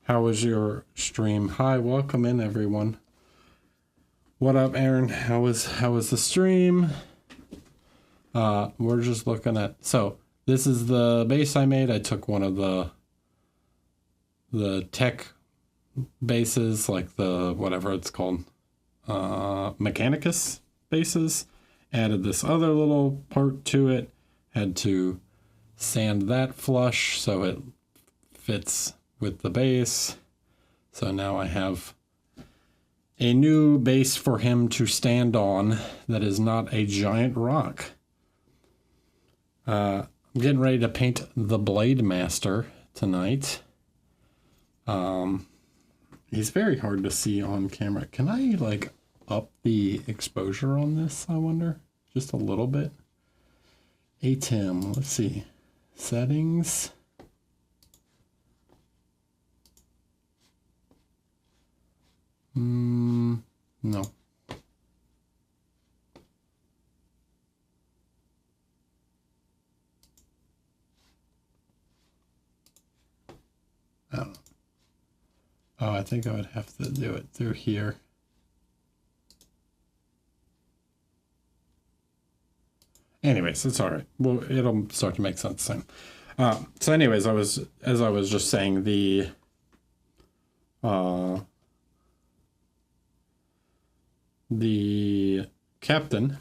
How was your stream? Hi, welcome in everyone. What up, Aaron? How was the stream? We're just looking at, so this is the base I made. I took one of the tech bases, like the whatever it's called, Mechanicus bases, added this other little part to it, had to sand that flush so it fits with the base. So now I have a new base for him to stand on that is not a giant rock. I'm getting ready to paint the Blade Master tonight. He's very hard to see on camera. Can I like up the exposure on this, I wonder? Just a little bit. ATEM, let's see. Settings. No. I don't know. Oh, I think I would have to do it through here. Anyways, it's all right. Well, it'll start to make sense soon. So anyways, as I was just saying, the captain,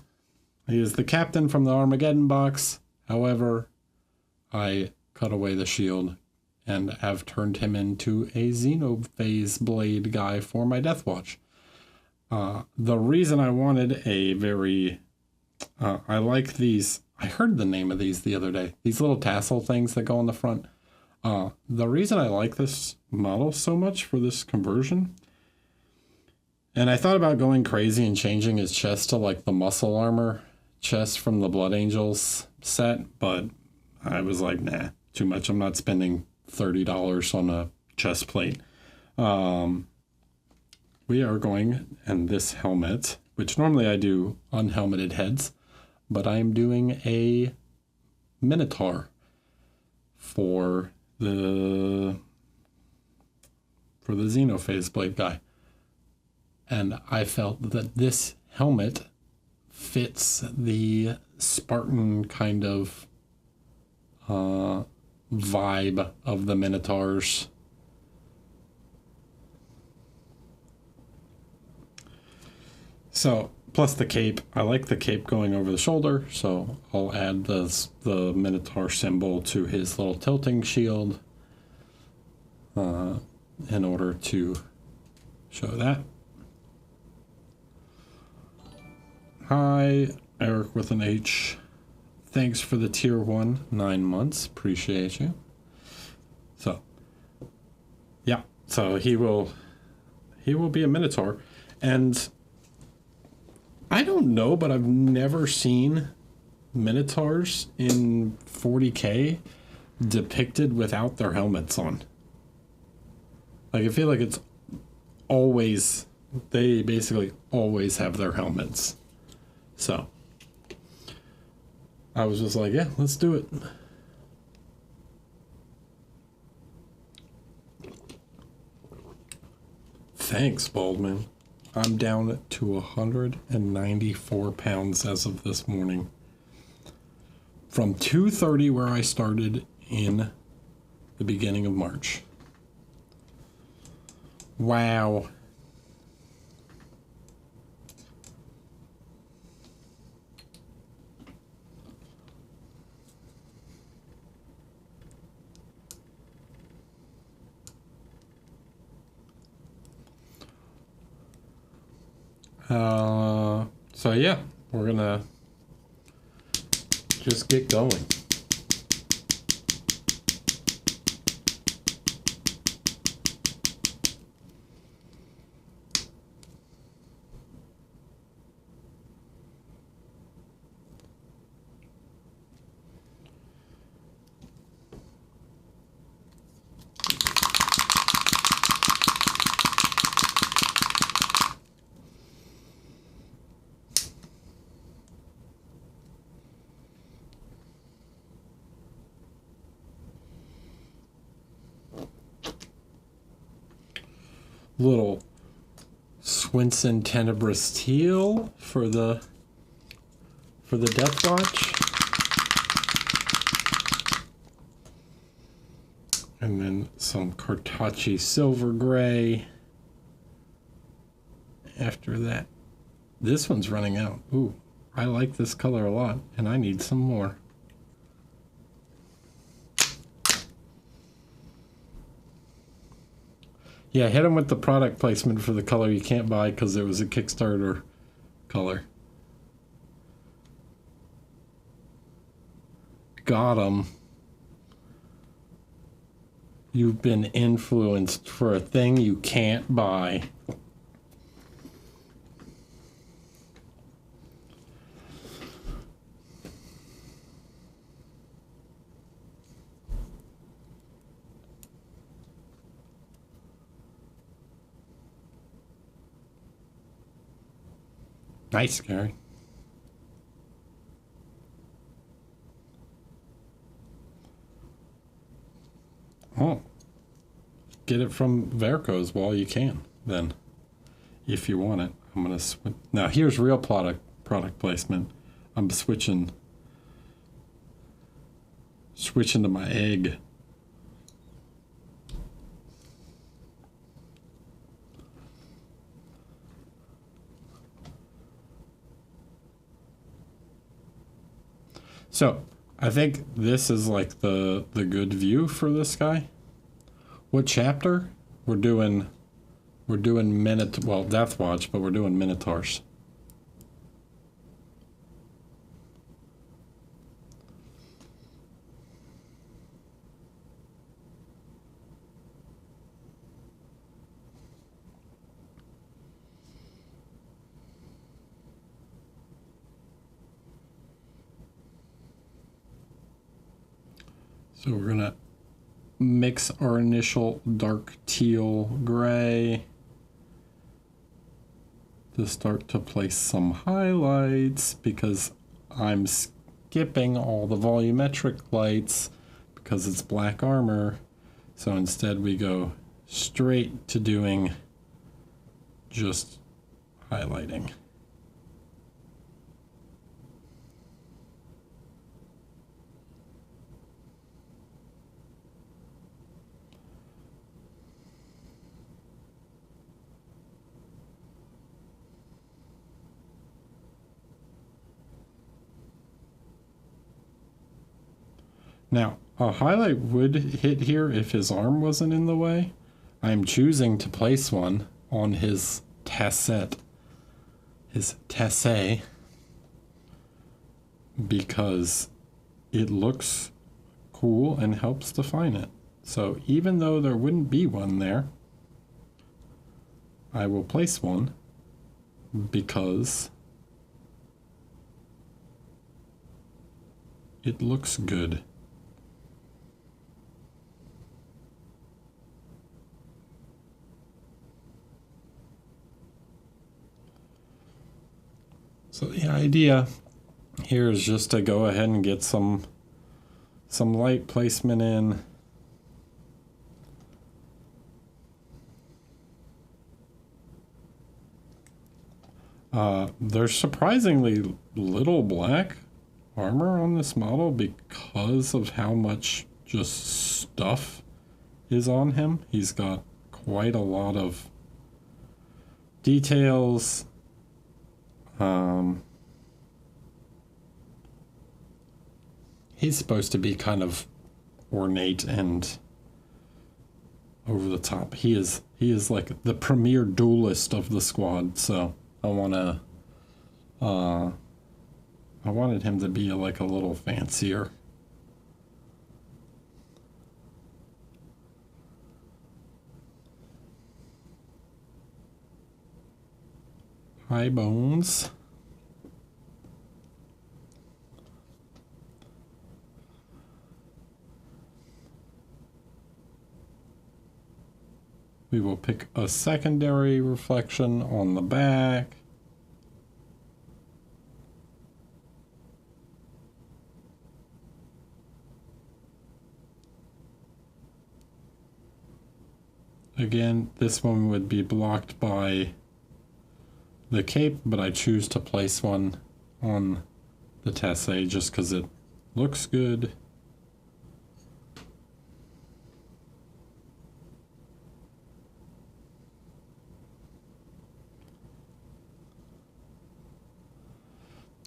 he is the captain from the Armageddon box. However, I cut away the shield and have turned him into a Xenophase blade guy for my Deathwatch. The reason I wanted a very, I like these, I heard the name of these the other day, these little tassel things that go on the front. The reason I like this model so much for this conversion, and I thought about going crazy and changing his chest to like the muscle armor chest from the Blood Angels set, but I was like, nah, too much. I'm not spending $30 on a chest plate. We are going, and this helmet, which normally I do unhelmeted heads, but I'm doing a Minotaur for the Xenophase blade guy. And I felt that this helmet fits the Spartan kind of vibe of the Minotaurs. So, plus the cape. I like the cape going over the shoulder, so I'll add the Minotaur symbol to his little tilting shield in order to show that. Hi, Eric with an H. Thanks for the tier 1, 9 months. Appreciate you. So, yeah. So he will be a Minotaur. And I don't know, but I've never seen Minotaurs in 40K depicted without their helmets on. Like, I feel like it's always, they basically always have their helmets. So, I was just like, yeah, let's do it. Thanks, Baldman. I'm down to 194 pounds as of this morning. From 230 where I started in the beginning of March. Wow. So yeah, we're gonna just get going. little Swinson Tenebrous Teal for the Deathwatch. And then some Cartacci Silver Gray. After that, this one's running out. Ooh, I like this color a lot, and I need some more. Yeah, hit him with the product placement for the color you can't buy because it was a Kickstarter color. Got him. You've been influenced for a thing you can't buy. Nice, Gary. Oh. Get it from Verco's while you can, then. If you want it. I'm going to switch. Now, here's real product placement. I'm switching to my egg. So, I think this is like the good view for this guy. What chapter? We're doing Deathwatch, but we're doing Minotaurs. So we're gonna mix our initial dark teal gray to start to place some highlights because I'm skipping all the volumetric lights because it's black armor. So instead we go straight to doing just highlighting. Now, a highlight would hit here if his arm wasn't in the way. I'm choosing to place one on his tassette, because it looks cool and helps define it. So even though there wouldn't be one there, I will place one because it looks good. So the idea here is just to go ahead and get some light placement in. There's surprisingly little black armor on this model because of how much just stuff is on him. He's got quite a lot of details. He's supposed to be kind of ornate and over the top. He is like the premier duelist of the squad, so I wanted him to be like a little fancier. High bones. We will pick a secondary reflection on the back. Again, this one would be blocked by the cape, but I choose to place one on the Tessay just because it looks good.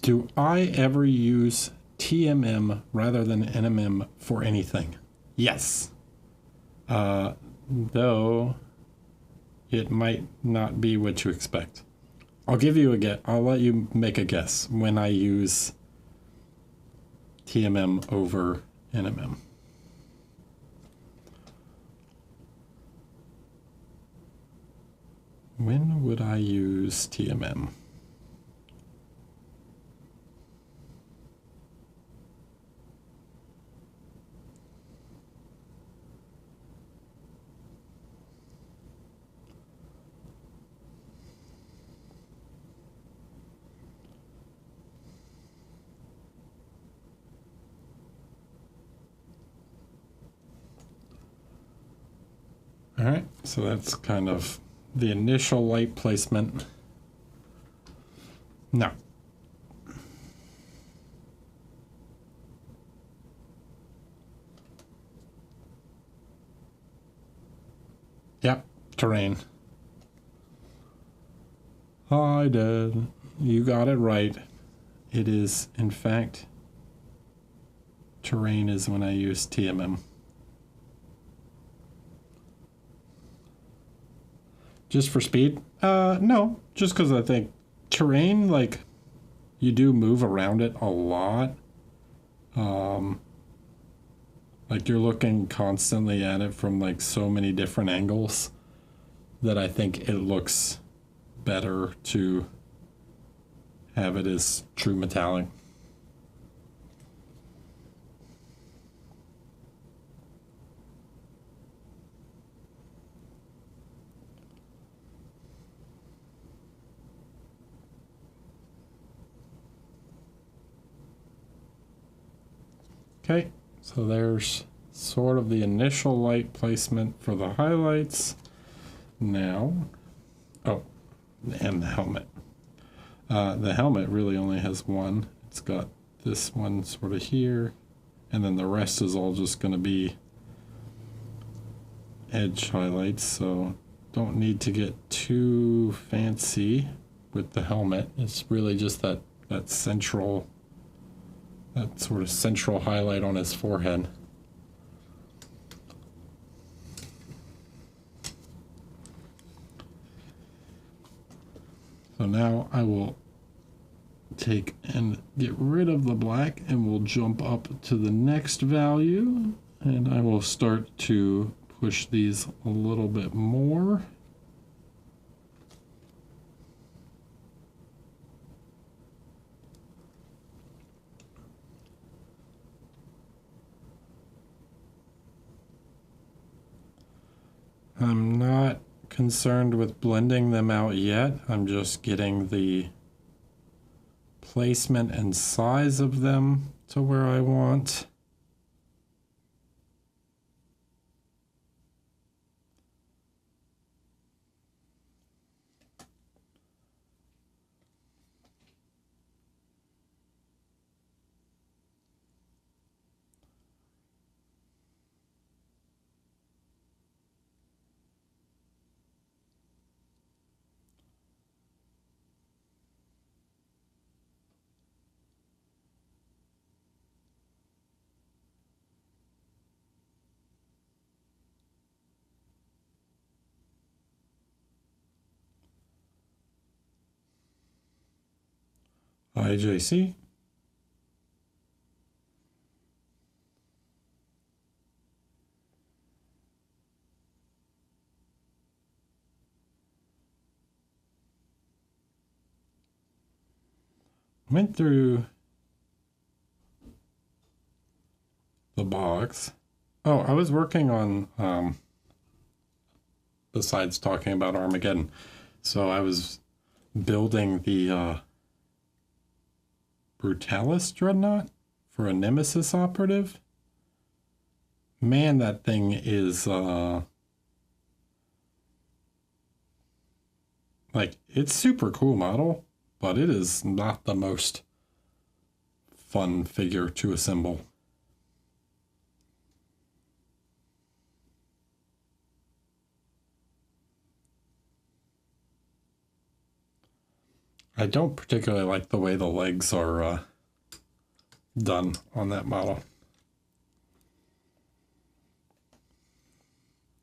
Do I ever use TMM rather than NMM for anything? Yes. Though it might not be what you expect. I'll give you a guess. I'll let you make a guess when I use TMM over NMM. When would I use TMM? All right, so that's kind of the initial light placement. Now, yep, terrain. I did. You got it right. It is, in fact, terrain is when I use TMM. Just for speed? No, just because I think terrain, like, you do move around it a lot. Like, you're looking constantly at it from, like, so many different angles that I think it looks better to have it as true metallic. Okay, so there's sort of the initial light placement for the highlights. Now, oh, and the helmet. The helmet really only has one. It's got this one sort of here, and then the rest is all just going to be edge highlights, so don't need to get too fancy with the helmet. It's really just that central, that sort of central highlight on his forehead. So now I will take and get rid of the black, and we'll jump up to the next value, and I will start to push these a little bit more. I'm not concerned with blending them out yet. I'm just getting the placement and size of them to where I want. IJC. Went through the box. Oh, I was working on, besides talking about Armageddon, so I was building the Brutalis Dreadnought for a Nemesis operative. Man, that thing is Like, it's super cool model, but it is not the most fun figure to assemble. I don't particularly like the way the legs are done on that model.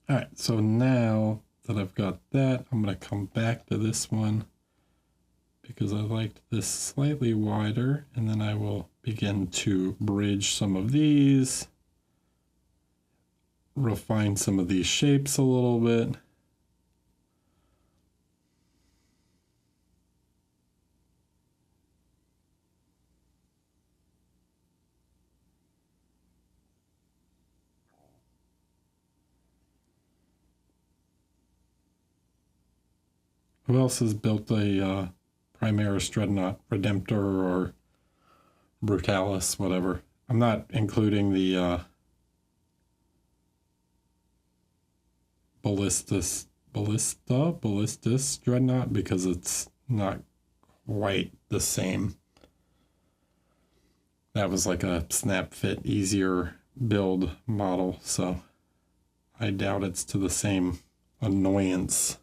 All right, so now that I've got that, I'm going to come back to this one because I liked this slightly wider, and then I will begin to bridge some of these, refine some of these shapes a little bit. Who else has built a Primaris Dreadnought, Redemptor, or Brutalis, whatever? I'm not including the Ballistus Dreadnought because it's not quite the same. That was like a snap fit, easier build model, so I doubt it's to the same annoyance.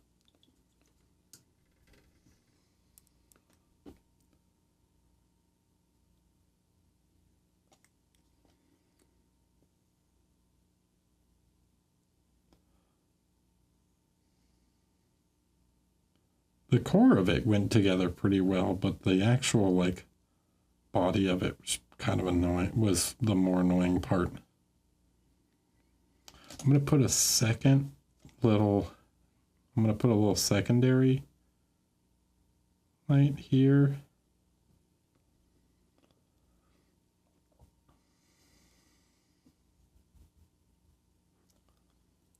The core of it went together pretty well, but the actual like body of it was kind of annoying, was the more annoying part. I'm going to put a little secondary light here.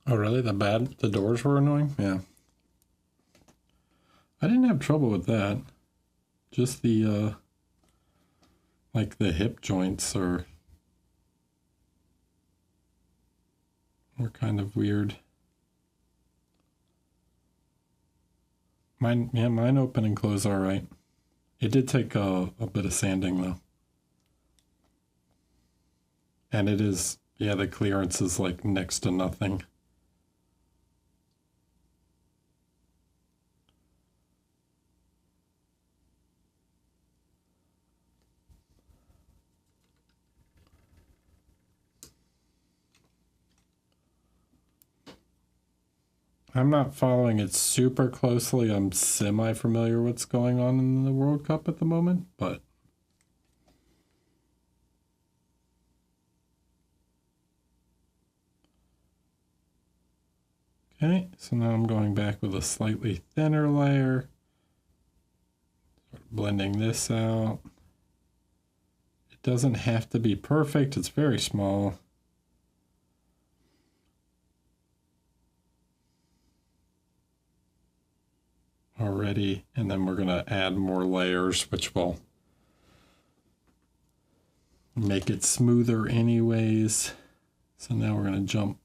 Oh, really? The doors were annoying? Yeah. I didn't have trouble with that. Just the, like the hip joints were kind of weird. Mine open and close all right. It did take a bit of sanding though. And it is, yeah, the clearance is like next to nothing. I'm not following it super closely. I'm semi-familiar what's going on in the World Cup at the moment, but okay, so now I'm going back with a slightly thinner layer, blending this out. It doesn't have to be perfect, it's very small. Already, and then we're going to add more layers, which will make it smoother anyways. So now we're going to jump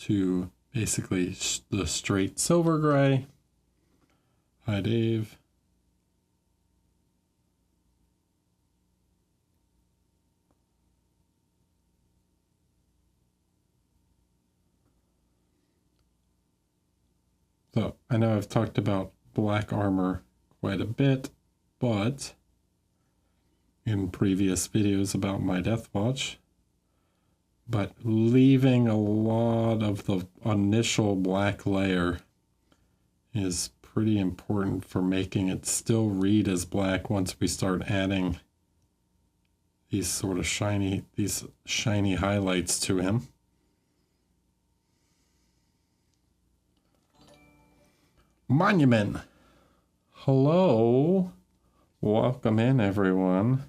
to basically the straight silver gray. Hi, Dave. So I know I've talked about black armor quite a bit, but in previous videos about my Deathwatch, but leaving a lot of the initial black layer is pretty important for making it still read as black once we start adding these sort of shiny highlights to him. Monument. Hello. Welcome in, everyone.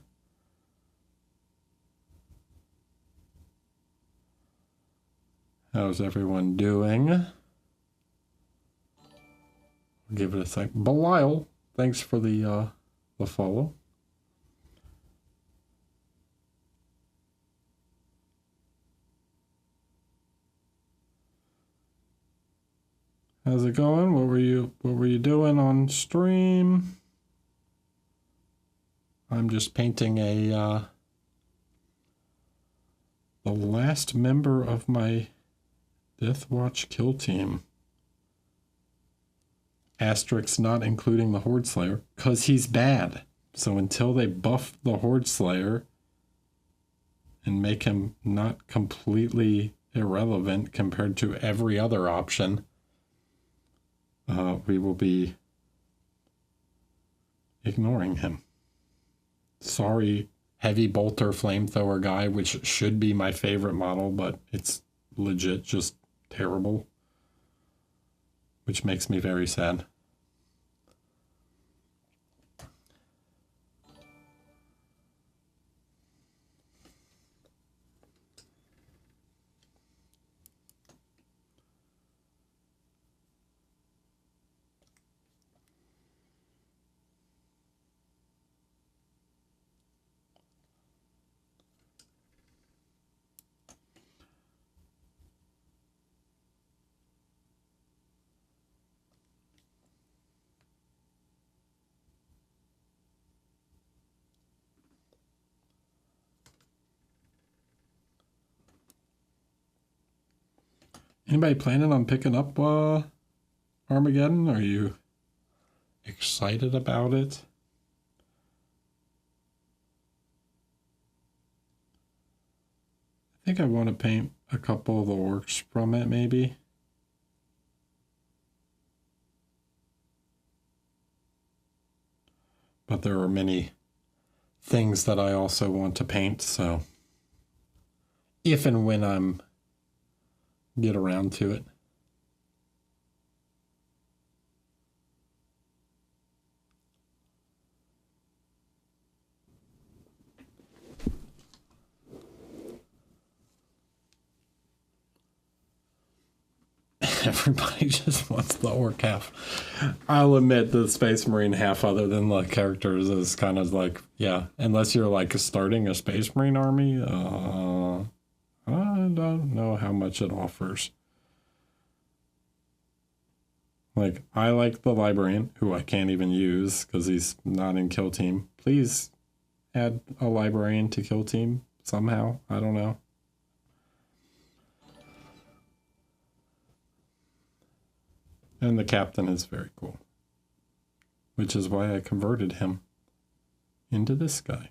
How's everyone doing? I'll give it a sec. Belial, thanks for the follow. How's it going? What were you doing on stream? I'm just painting a the last member of my Deathwatch kill team. Asterisk not including the Horde Slayer, because he's bad. So until they buff the Horde Slayer and make him not completely irrelevant compared to every other option, we will be ignoring him. Sorry, heavy bolter flamethrower guy, which should be my favorite model, but it's legit just terrible, which makes me very sad. Anybody planning on picking up Armageddon? Are you excited about it? I think I want to paint a couple of the orcs from it, maybe. But there are many things that I also want to paint, so if and when I'm get around to it. Everybody just wants the orc half. I'll admit the Space Marine half, other than the characters, is kind of like, yeah, unless you're like starting a Space Marine army, I don't know how much it offers. Like, I like the Librarian, who I can't even use because he's not in Kill Team. Please add a Librarian to Kill Team somehow. I don't know. And the captain is very cool, which is why I converted him into this guy.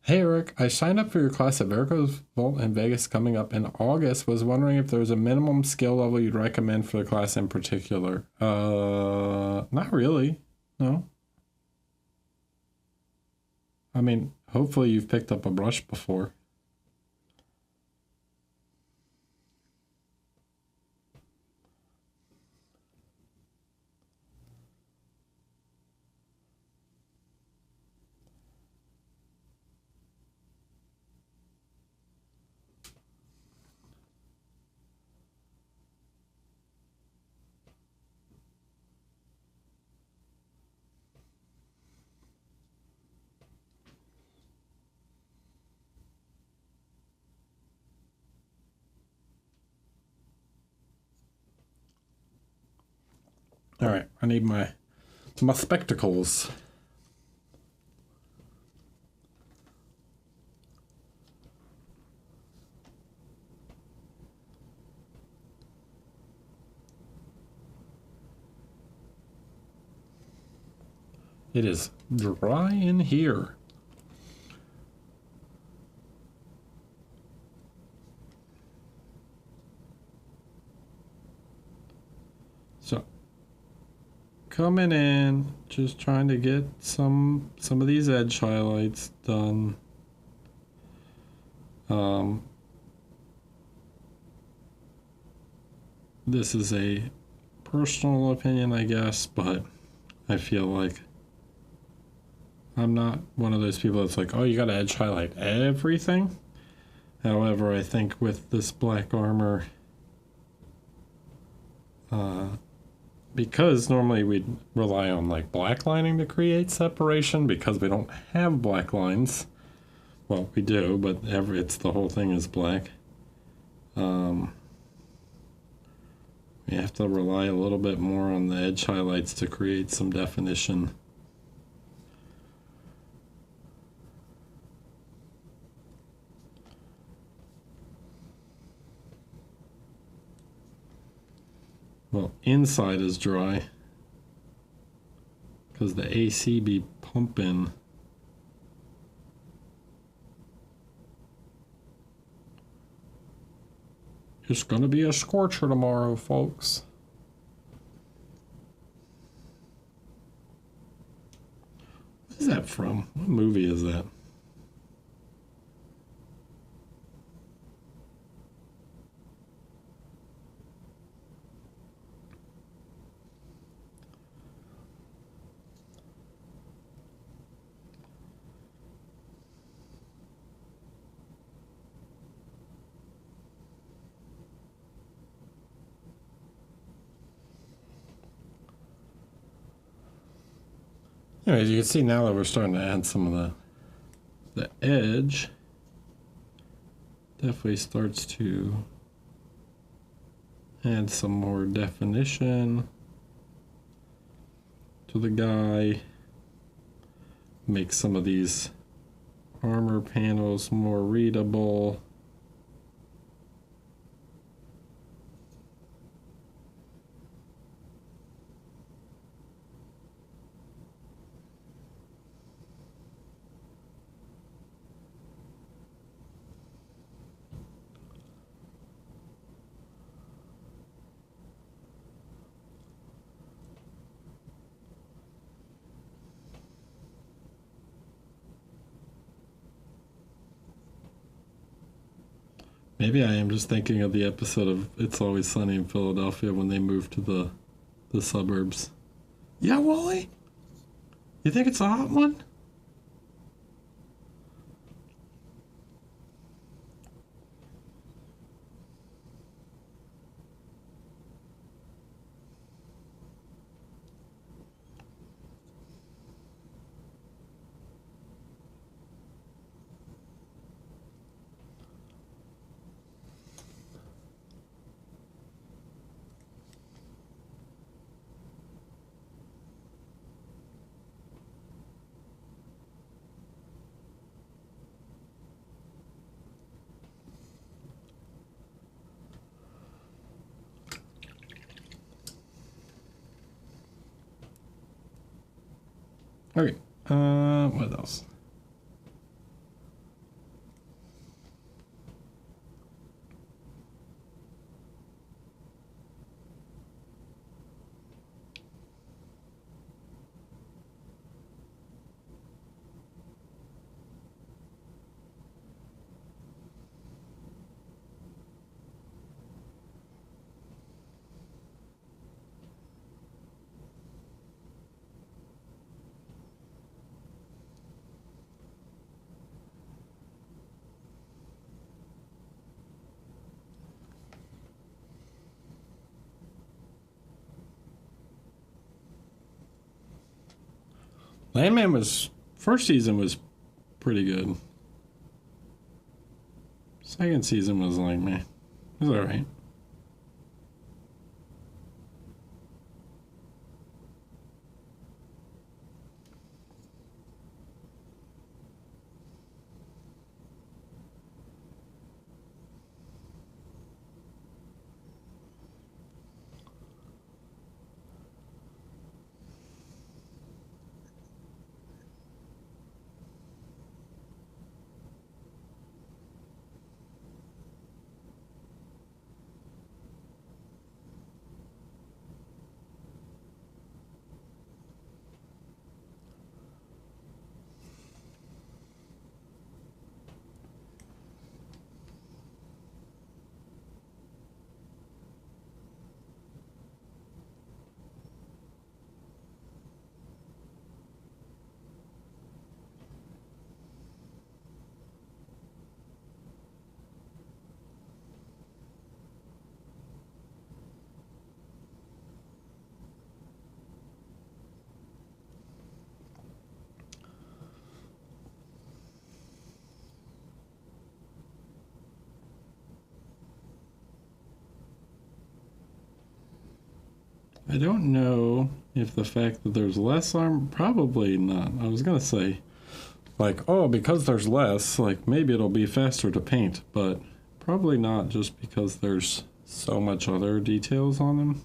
Hey Eric, I signed up for your class at Verico's Vault in Vegas coming up in August. Was wondering if there was a minimum skill level you'd recommend for the class in particular. Not really. No. I mean, hopefully you've picked up a brush before. All right, I need my spectacles. It is dry in here. So coming in, just trying to get some of these edge highlights done. This is a personal opinion, I guess, but I feel like I'm not one of those people that's like, oh, you gotta edge highlight everything. However, I think with this black armor, because normally we'd rely on like black lining to create separation because we don't have black lines. Well, we do, but it's the whole thing is black. We have to rely a little bit more on the edge highlights to create some definition. Well, inside is dry because the AC be pumping. It's gonna be a scorcher tomorrow, folks. What is that from? What movie is that? Anyways, you can see now that we're starting to add some of the edge. Definitely starts to add some more definition to the guy. Make some of these armor panels more readable. Maybe I am just thinking of the episode of It's Always Sunny in Philadelphia when they moved to the suburbs. Yeah, Wally? You think it's a hot one? Okay, what else? Landman was, first season was pretty good. Second season was like, meh. It was alright. I don't know if the fact that there's less armor, probably not. I was gonna say, like, oh, because there's less, like, maybe it'll be faster to paint, but probably not, just because there's so much other details on them.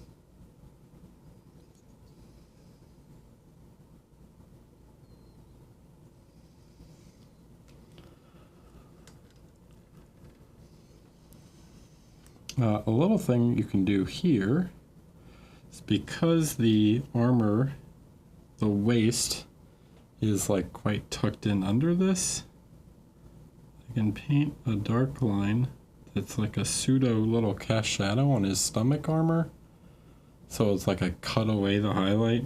A little thing you can do here is, because the armor, the waist, is like quite tucked in under this, I can paint a dark line that's like a pseudo little cast shadow on his stomach armor. So it's like I cut away the highlight.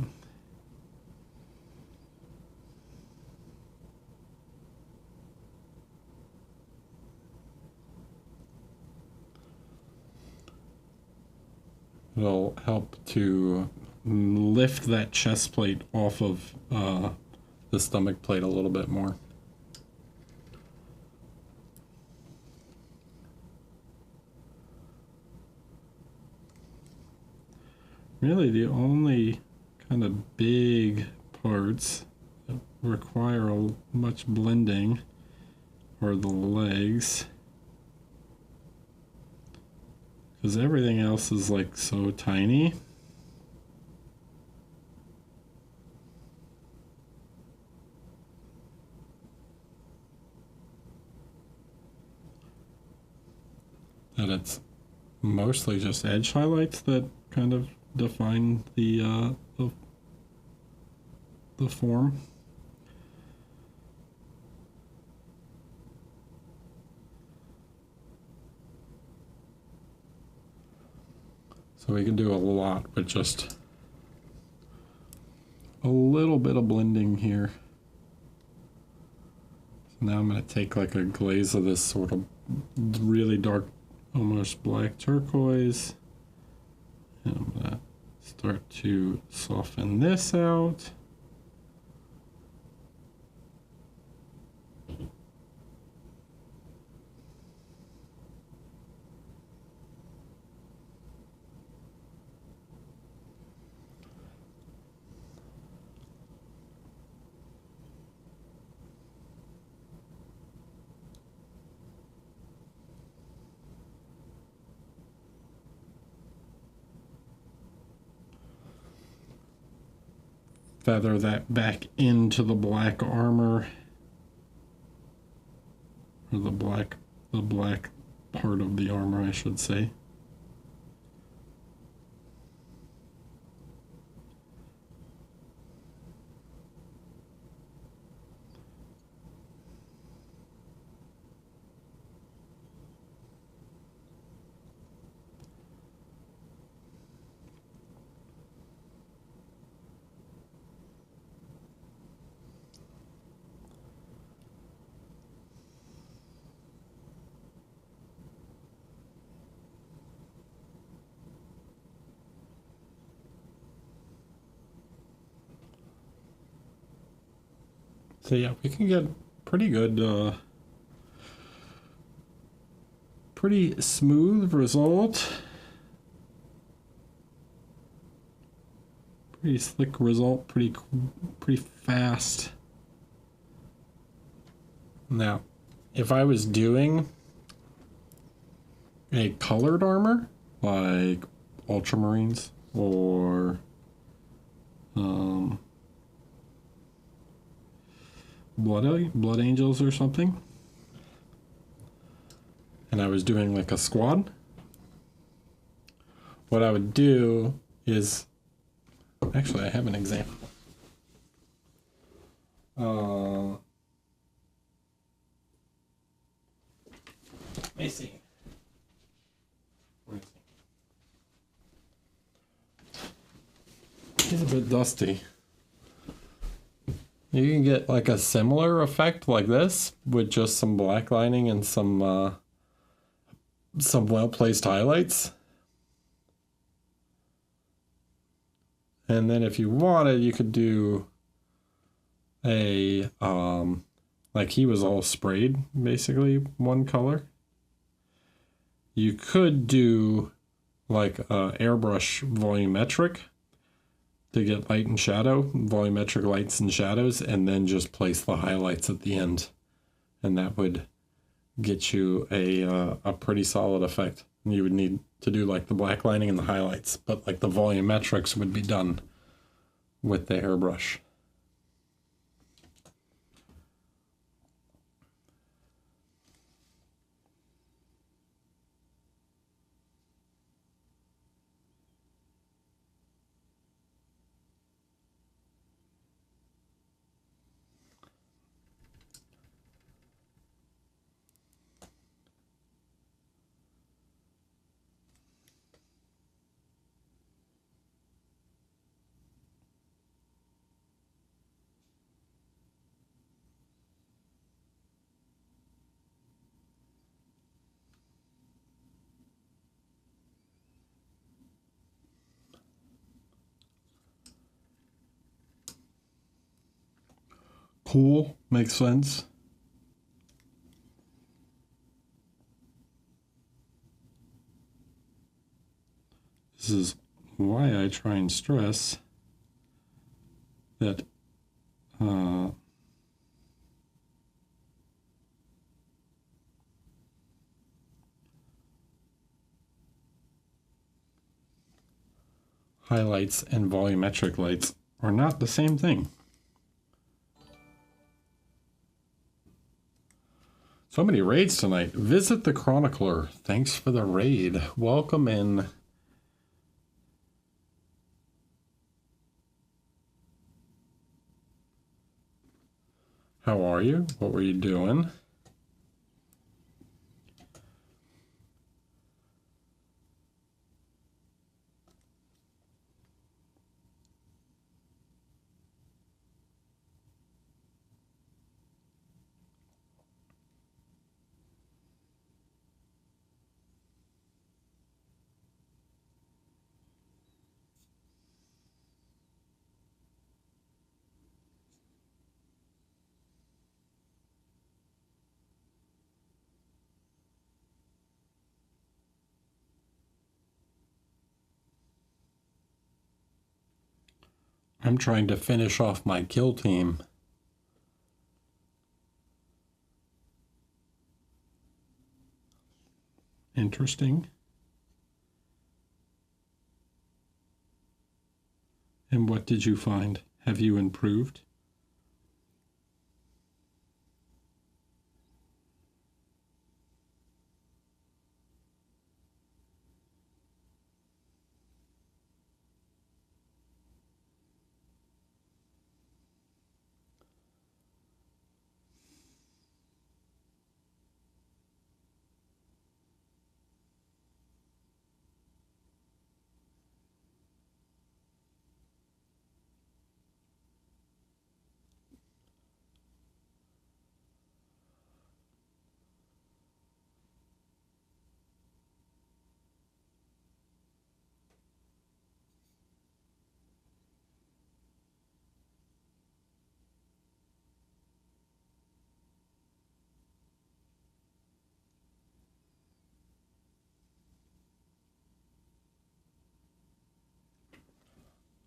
It'll help to lift that chest plate off of the stomach plate a little bit more. Really, the only kind of big parts that require much blending are the legs. Because everything else is like so tiny. That it's mostly just edge highlights that kind of define the form. So we can do a lot with just a little bit of blending here. So now I'm going to take like a glaze of this sort of really dark, almost black turquoise. And I'm going to start to soften this out. Feather that back into the black armor, or the black part of the armor, I should say. So yeah, we can get pretty good, pretty smooth result. Pretty slick result, pretty fast. Now, if I was doing a colored armor, like Ultramarines or Blood Angels or something, and I was doing like a squad, what I would do is, actually I have an example. Let me see. He's a bit dusty. You can get like a similar effect like this with just some black lining and some well-placed highlights. And then if you wanted, you could do a like he was all sprayed, basically one color. You could do like airbrush volumetric, to get light and shadow, volumetric lights and shadows, and then just place the highlights at the end. And that would get you a pretty solid effect. You would need to do like the black lining and the highlights, but like the volumetrics would be done with the hairbrush. Cool, makes sense. This is why I try and stress that highlights and volumetric lights are not the same thing. So many raids tonight. Visit the Chronicler. Thanks for the raid. Welcome in. How are you? What were you doing? I'm trying to finish off my kill team. Interesting. And what did you find? Have you improved?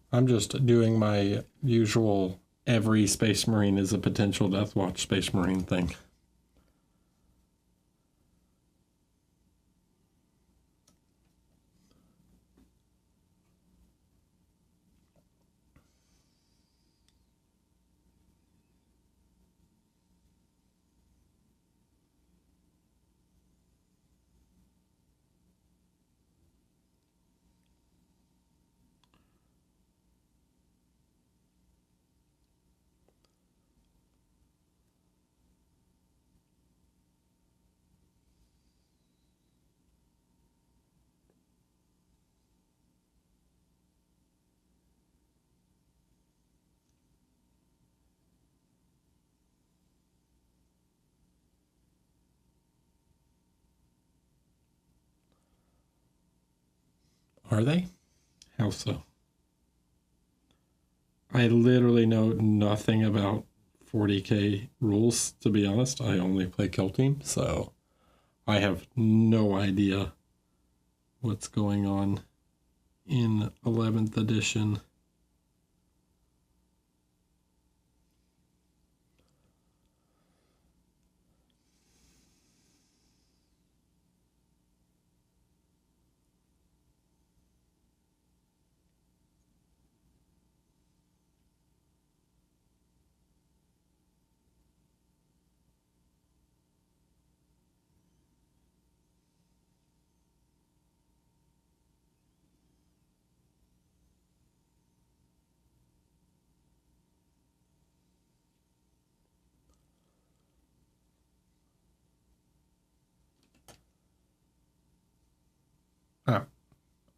I'm just doing my usual every Space Marine is a potential Deathwatch Space Marine thing. Are they? How so? I literally know nothing about 40k rules, to be honest. I only play Kill Team, so I have no idea what's going on in 11th edition.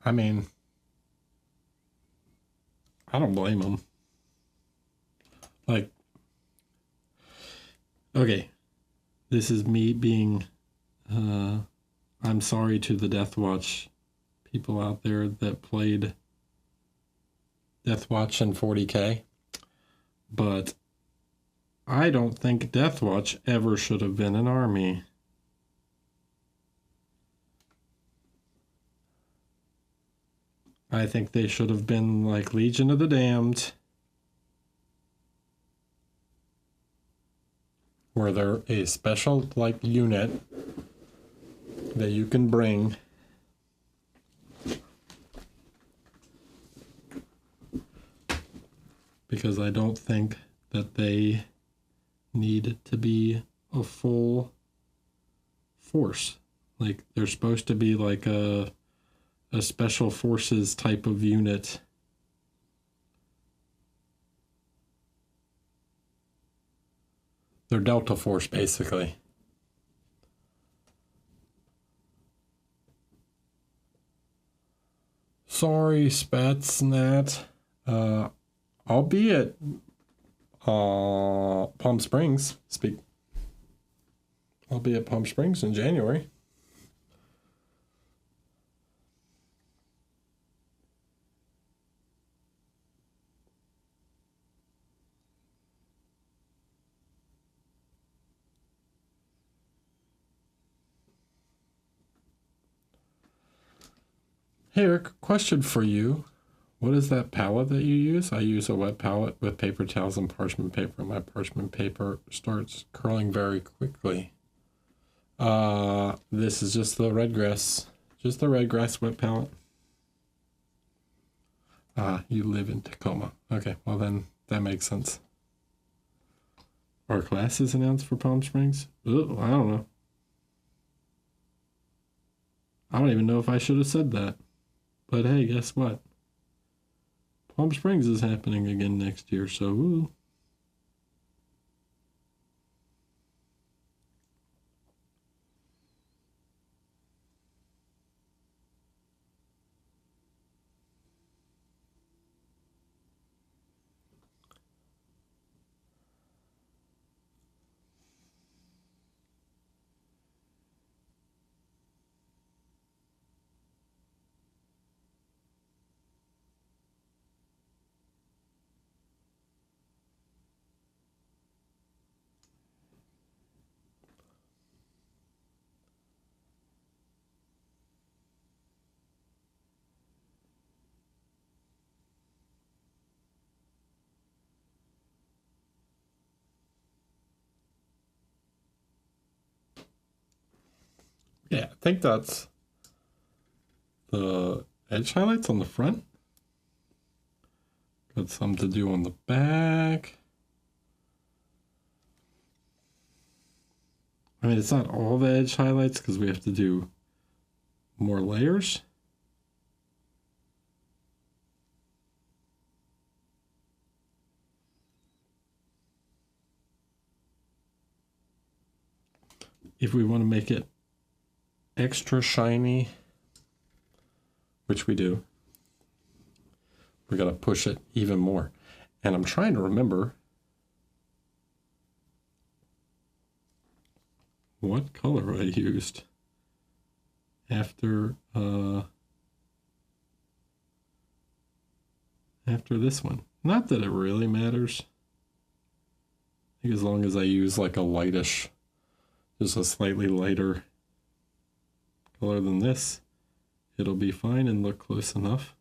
I mean, I don't blame them. Like, okay, this is me being, I'm sorry to the Deathwatch people out there that played Deathwatch in 40K, but I don't think Deathwatch ever should have been an army. I think they should have been like Legion of the Damned, where they're a special like unit that you can bring because I don't think that they need to be a full force. Like they're supposed to be like a special forces type of unit. They're Delta Force, basically. Sorry, Spatsnat. I'll be at Palm Springs. I'll be at Palm Springs in January. Hey Eric, question for you. What is that palette that you use? I use a wet palette with paper towels and parchment paper. My parchment paper starts curling very quickly. This is just the red grass wet palette. You live in Tacoma. Okay, well then that makes sense. Are classes announced for Palm Springs? Oh, I don't know. I don't even know if I should have said that. But hey, guess what? Palm Springs is happening again next year, so woo. Yeah, I think that's the edge highlights on the front. Got some to do on the back. I mean, it's not all the edge highlights because we have to do more layers. If we want to make it extra shiny, which we do, we're going to push it even more. And I'm trying to remember what color I used after this one. Not that it really matters. I think as long as I use like a lightish, just a slightly lighter color than this, it'll be fine and look close enough.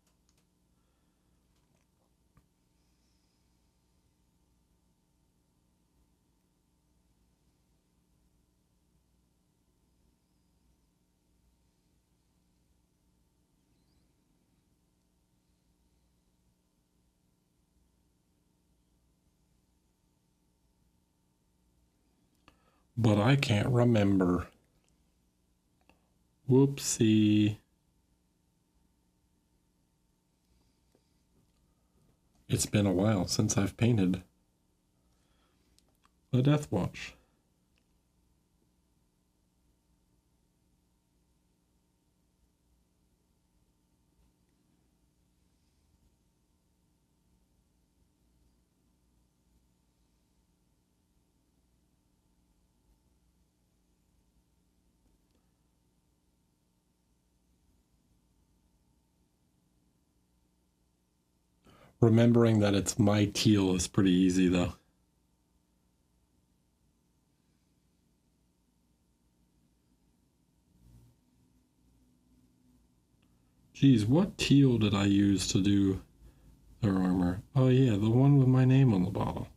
But I can't remember. Whoopsie. It's been a while since I've painted a Deathwatch. Remembering that it's my teal is pretty easy though. Geez, what teal did I use to do their armor? Oh yeah, the one with my name on the bottle.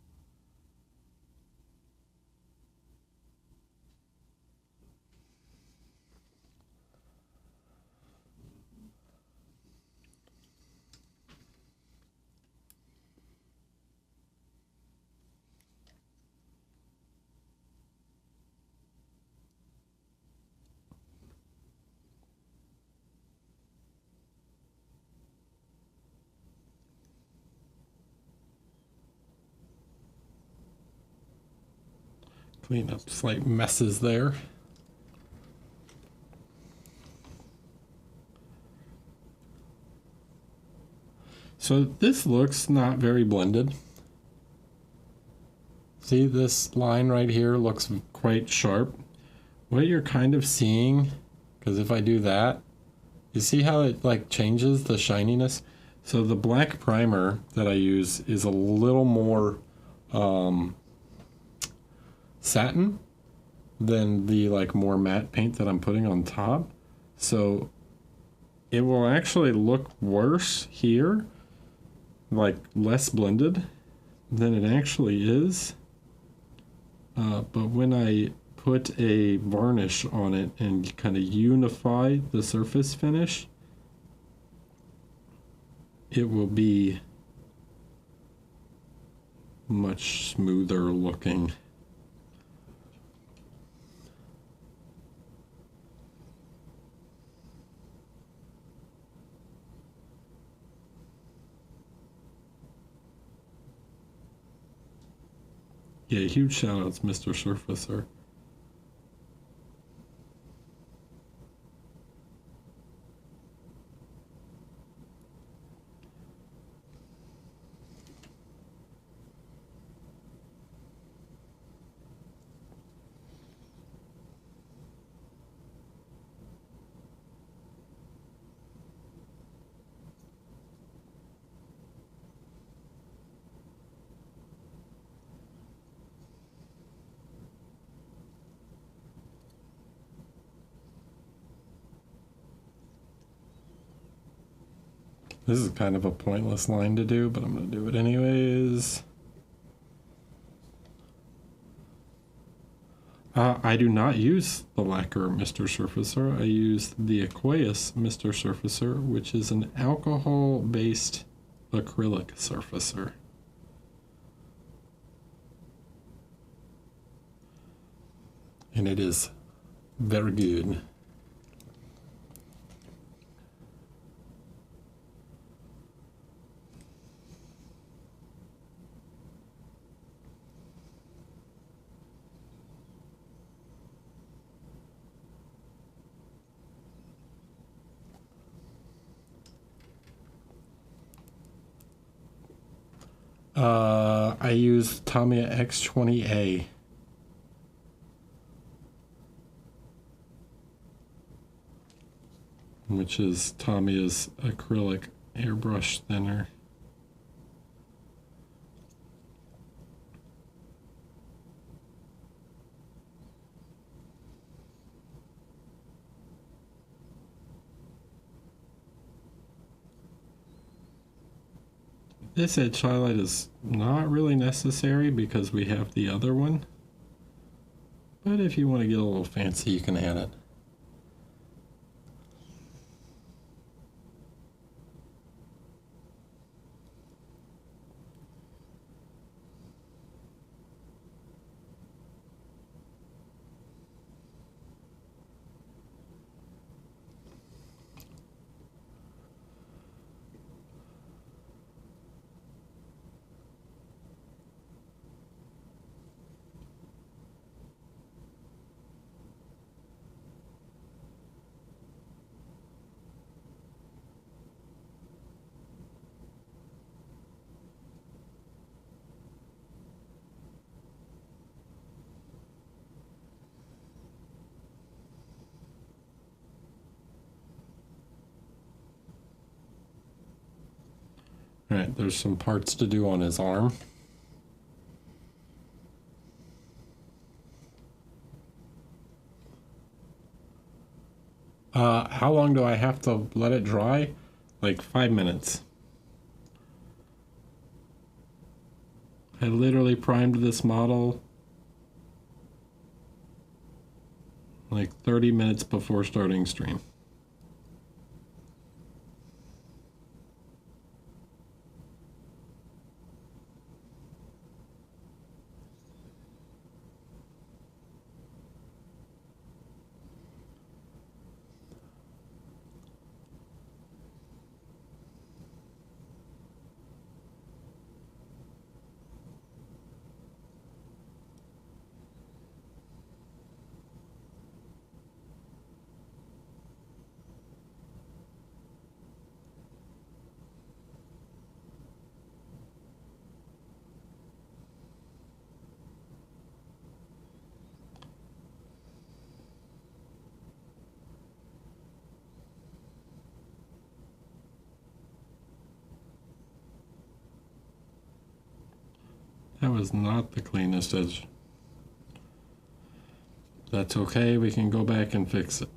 Clean up slight messes there. So this looks not very blended. See, this line right here looks quite sharp. What you're kind of seeing, because if I do that, you see how it like changes the shininess? So the black primer that I use is a little more satin than the like more matte paint that I'm putting on top. So it will actually look worse here, like less blended than it actually is. But when I put a varnish on it and kind of unify the surface finish, it will be much smoother looking. Yeah, huge shout outs, Mr. Surfacer. This is kind of a pointless line to do, but I'm going to do it anyways. I do not use the lacquer Mr. Surfacer. I use the Aqueous Mr. Surfacer, which is an alcohol-based acrylic surfacer. And it is very good. I use Tamiya X20A. Which is Tamiya's acrylic airbrush thinner. This edge highlight is not really necessary because we have the other one. But if you want to get a little fancy, you can add it. Alright, there's some parts to do on his arm. How long do I have to let it dry? Like 5 minutes. I literally primed this model like 30 minutes before starting stream. That was not the cleanest edge. That's okay, we can go back and fix it.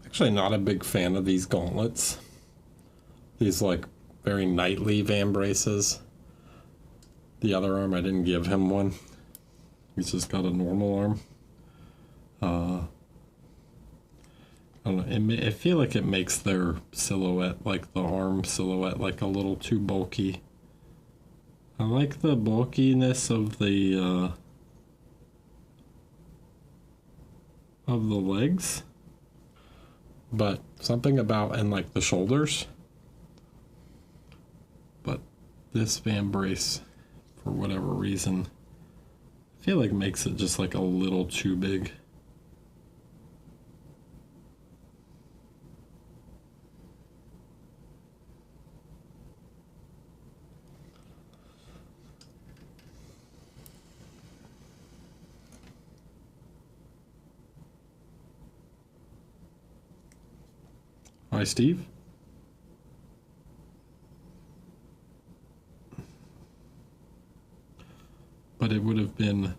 Actually not a big fan of these gauntlets. These like very knightly vambraces. The other arm I didn't give him one. He's just got a normal arm. I don't know, I feel like it makes their silhouette, like the arm silhouette, like a little too bulky. I like the bulkiness of the legs. But something about, and like the shoulders. But this vambrace, for whatever reason, I feel like makes it just like a little too big. Hi, Steve. But it would have been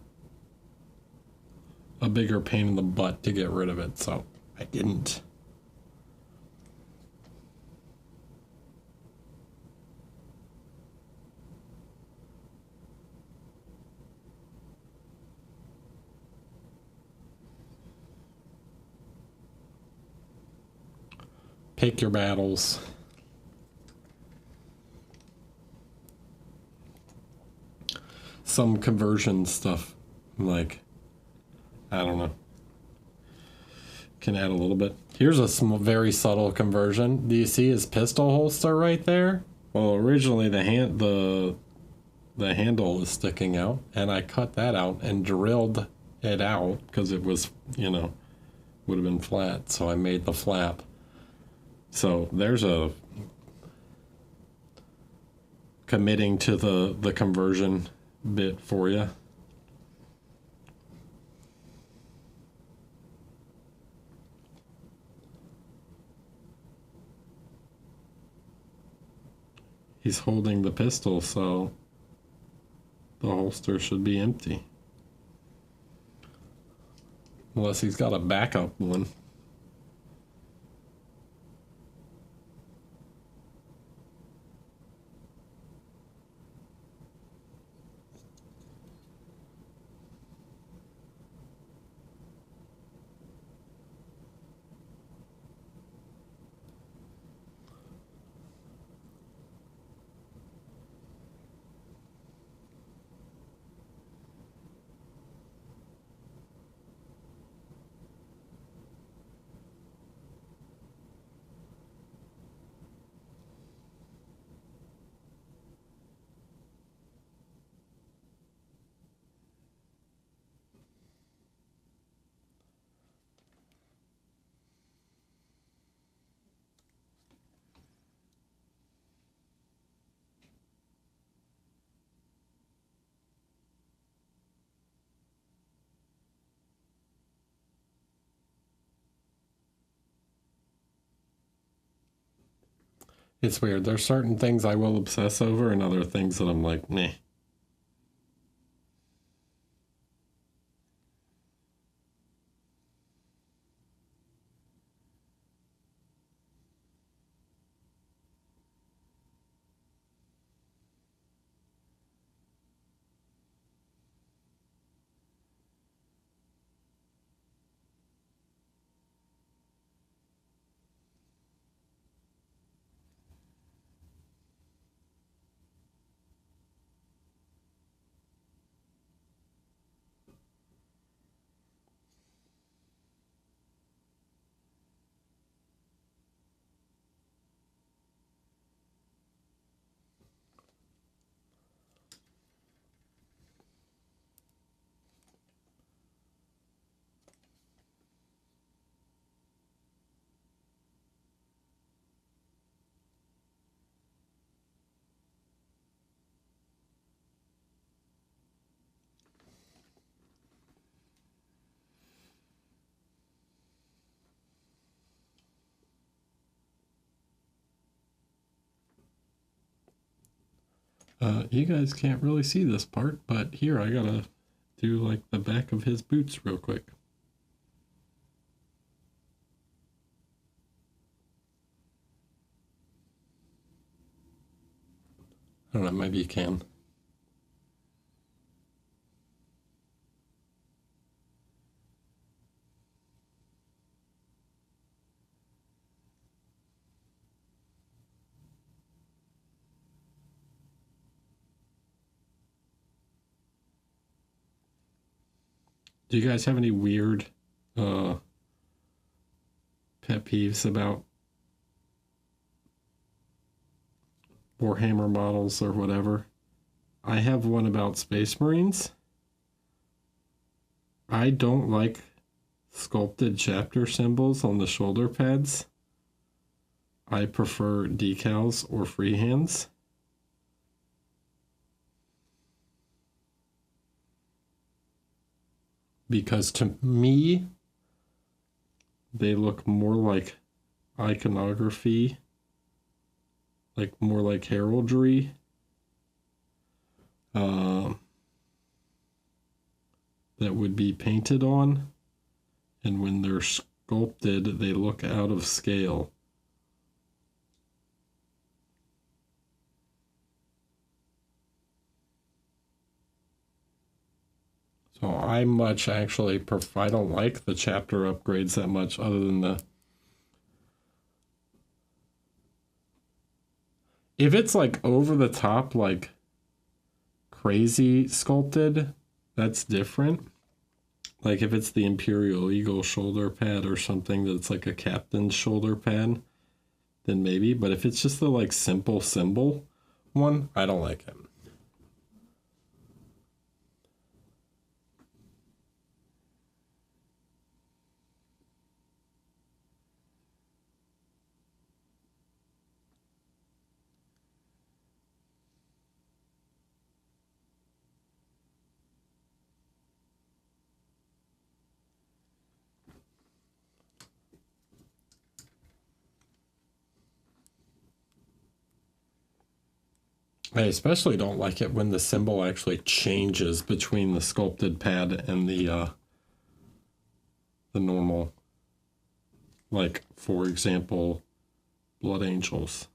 a bigger pain in the butt to get rid of it, so I didn't. Pick your battles. Some conversion stuff, like, I don't know, can add a little bit. Here's a very subtle conversion. Do you see his pistol holster right there? Well, originally the handle was sticking out, and I cut that out and drilled it out because it was, you know, would have been flat, so I made the flap. So there's a committing to the conversion bit for you. He's holding the pistol, so the holster should be empty. Unless he's got a backup one. It's weird. There's certain things I will obsess over and other things that I'm like, meh. You guys can't really see this part, but here I gotta do like the back of his boots real quick. I don't know, maybe you can. Do you guys have any weird pet peeves about Warhammer models or whatever? I have one about Space Marines. I don't like sculpted chapter symbols on the shoulder pads. I prefer decals or freehands. Because to me, they look more like iconography, like more like heraldry. That would be painted on, and when they're sculpted, they look out of scale. So I don't like the chapter upgrades that much, other than if it's like over the top, like crazy sculpted, that's different. Like if it's the Imperial Eagle shoulder pad or something that's like a captain's shoulder pad, then maybe. But if it's just the like simple symbol one, I don't like it. I especially don't like it when the symbol actually changes between the sculpted pad and the normal. Like, for example, Blood Angels.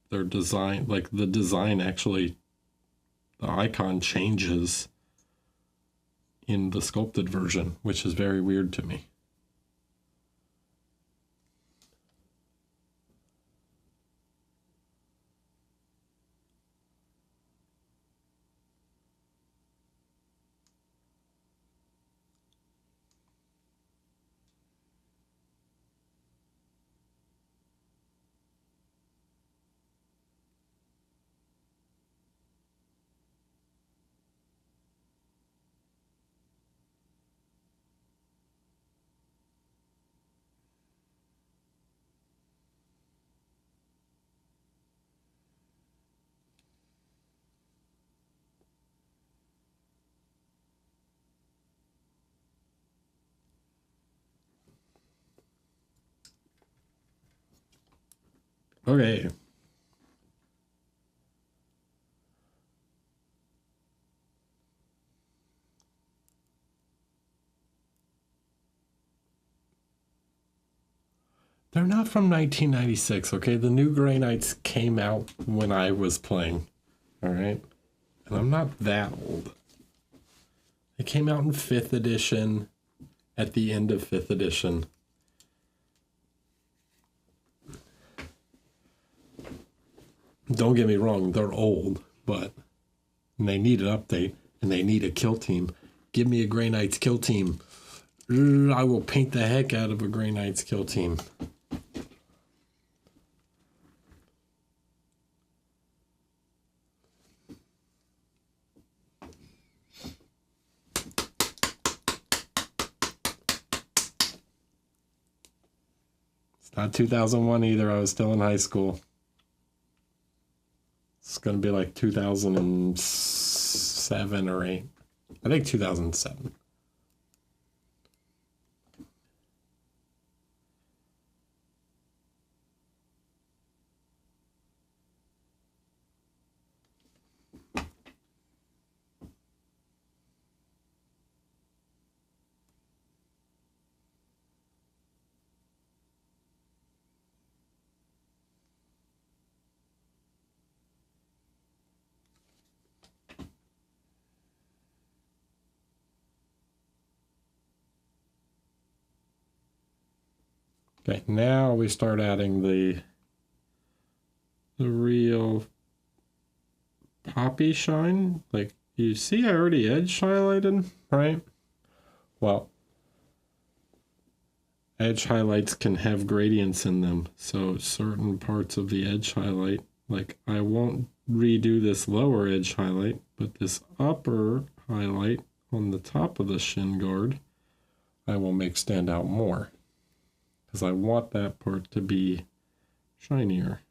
Their design, like the design actually, the icon changes in the sculpted version, which is very weird to me. Okay, They're not from 1996, okay? The new Grey Knights came out when I was playing, all right? And I'm not that old. They came out in 5th edition, at the end of 5th edition. Don't get me wrong, they're old, but they need an update, and they need a kill team. Give me a Grey Knights kill team. I will paint the heck out of a Grey Knights kill team. Not 2001 either. I was still in high school. It's going to be like 2007 or 8. I think 2007. Okay, now we start adding the real poppy shine. Like, you see I already edge highlighted, right? Well, edge highlights can have gradients in them. So certain parts of the edge highlight, like I won't redo this lower edge highlight, but this upper highlight on the top of the shin guard, I will make stand out more. Because I want that part to be shinier.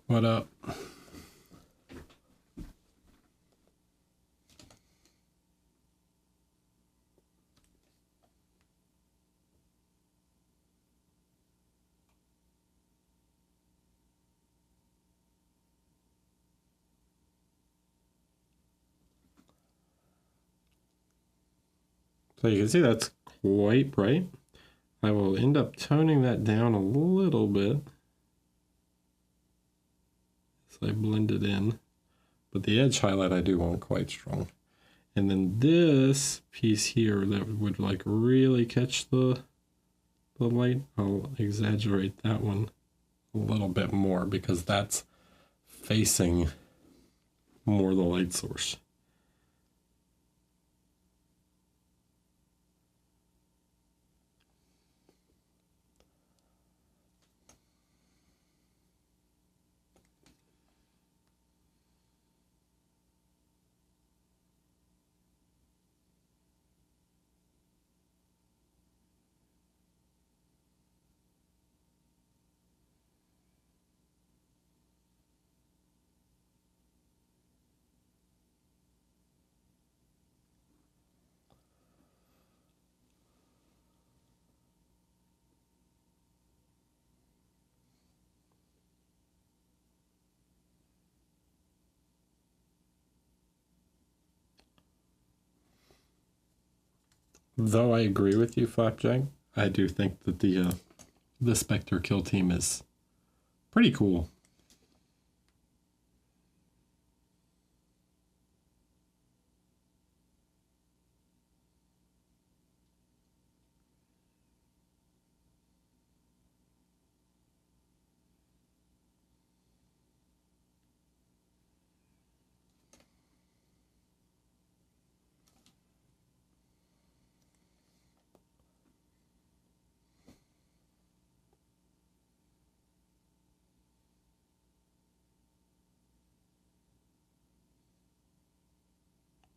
What up? So you can see that's quite bright. I will end up toning that down a little bit as I blend it in. But the edge highlight I do want quite strong. And then this piece here that would like really catch the light, I'll exaggerate that one a little bit more because that's facing more the light source. Though I agree with you, Flapjack, I do think that the Spectre kill team is pretty cool.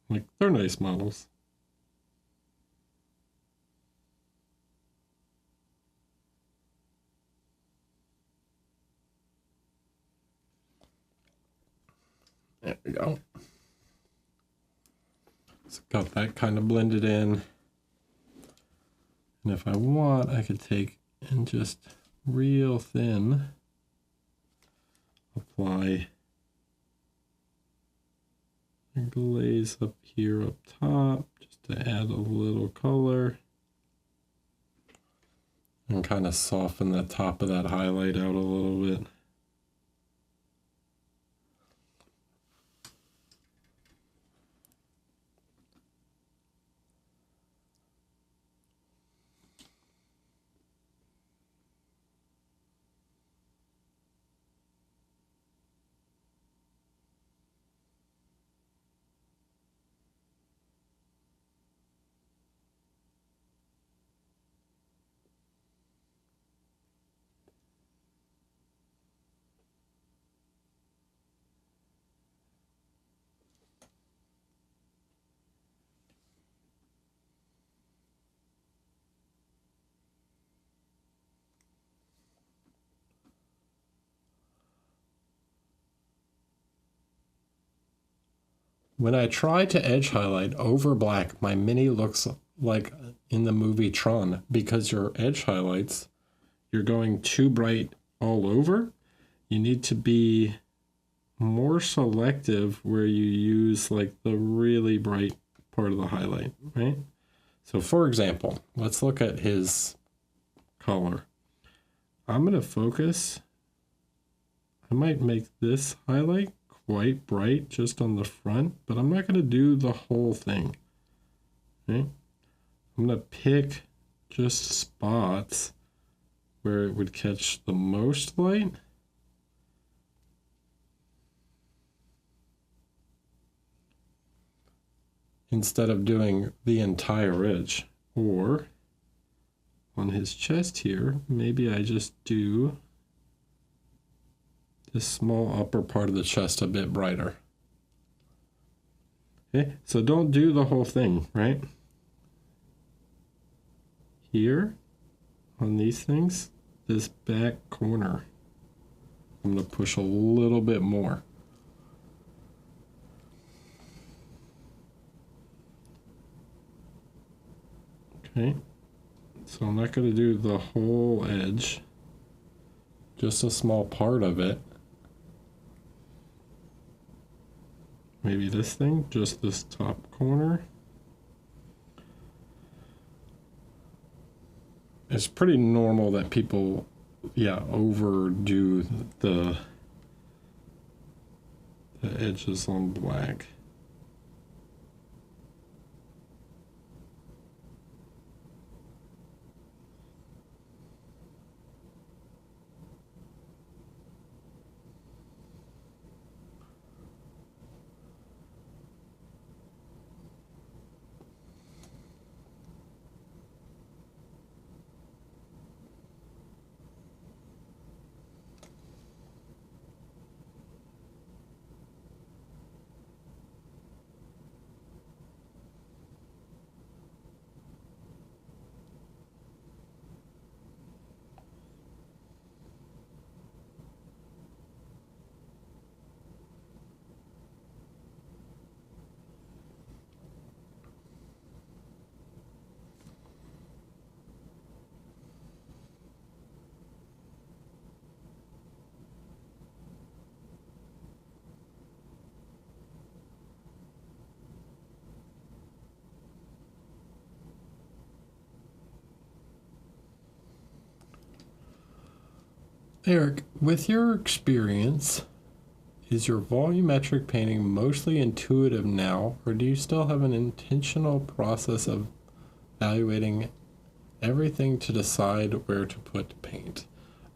Like, they're nice models. Yeah. we go. So got that kind of blended in. And if I want, I could take and just real thin apply a glaze up here up top just to add a little color and kind of soften the top of that highlight out a little bit. When I try to edge highlight over black, my mini looks like in the movie Tron because your edge highlights, you're going too bright all over. You need to be more selective where you use like the really bright part of the highlight, right? So for example, let's look at his color. I'm going to focus. I might make this highlight quite bright just on the front, but I'm not going to do the whole thing. Okay? I'm going to pick just spots where it would catch the most light. Instead of doing the entire edge. Or on his chest here, maybe I just do this small upper part of the chest a bit brighter. Okay, so don't do the whole thing, right? Here, on these things, this back corner, I'm going to push a little bit more. Okay, so I'm not going to do the whole edge, just a small part of it. Maybe this thing, just this top corner. It's pretty normal that people, overdo the edges on black. Eric, with your experience, is your volumetric painting mostly intuitive now, or do you still have an intentional process of evaluating everything to decide where to put paint?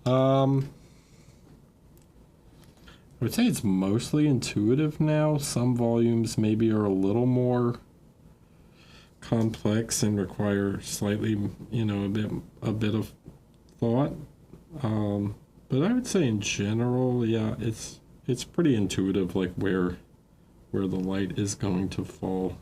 I would say it's mostly intuitive now. Some volumes maybe are a little more complex and require slightly, a bit of thought. But I would say in general, yeah, it's pretty intuitive, like where the light is going to fall.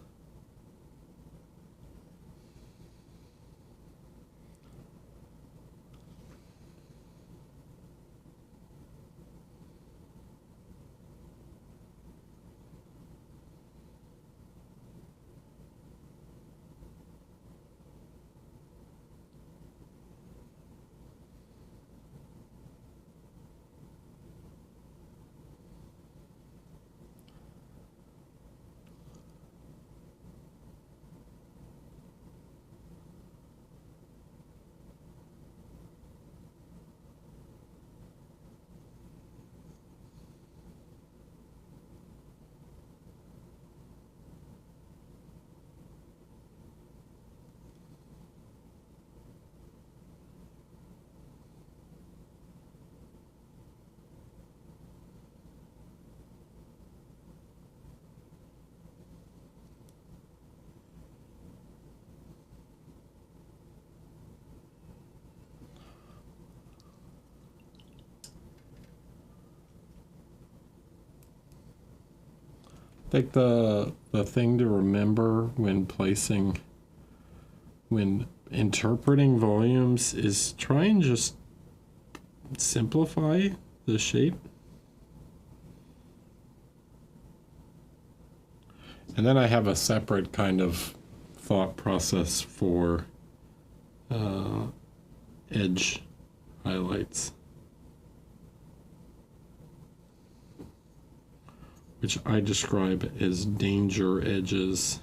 think the thing to remember when interpreting volumes is try and just simplify the shape. And then I have a separate kind of thought process for edge highlights, which I describe as danger edges.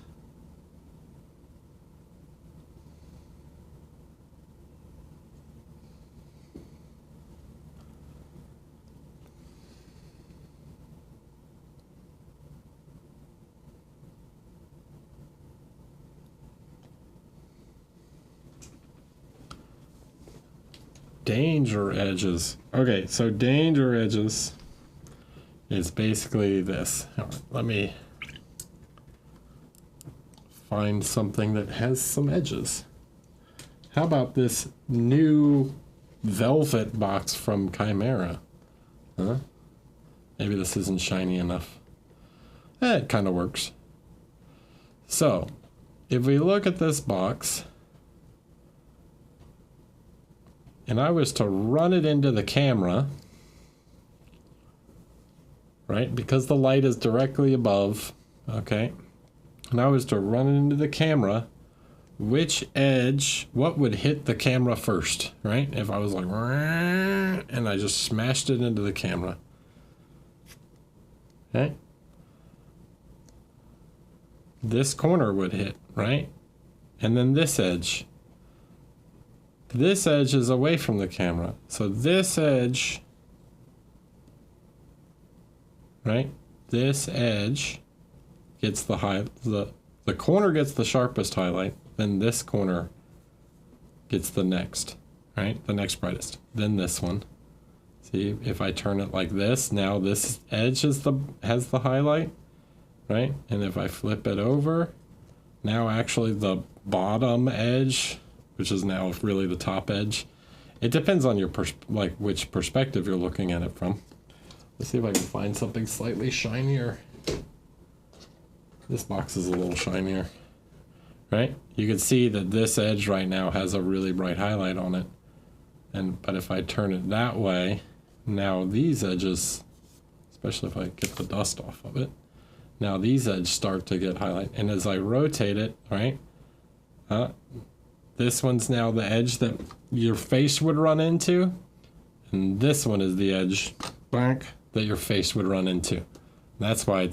Danger edges. Okay, so danger edges is basically this. All right, let me find something that has some edges. How about this new velvet box from Chimera? Huh? Maybe this isn't shiny enough. It kind of works. So, if we look at this box, and I was to run it into the camera, right? Because the light is directly above, okay? And I was to run it into the camera, which edge, what would hit the camera first, right? If I was like, and I just smashed it into the camera, okay? This corner would hit, right? And then this edge. This edge is away from the camera. So this edge, right? This edge gets the corner gets the sharpest highlight, then this corner gets the next, right? The next brightest. Then this one. See, if I turn it like this, now this edge has the highlight, right? And if I flip it over, now actually the bottom edge, which is now really the top edge. It depends on your which perspective you're looking at it from. Let's see if I can find something slightly shinier. This box is a little shinier, right? You can see that this edge right now has a really bright highlight on it. But if I turn it that way, now these edges, especially if I get the dust off of it, now these edges start to get highlight. And as I rotate it, right? This one's now the edge that your face would run into. And this one is the edge that your face would run into. That's why I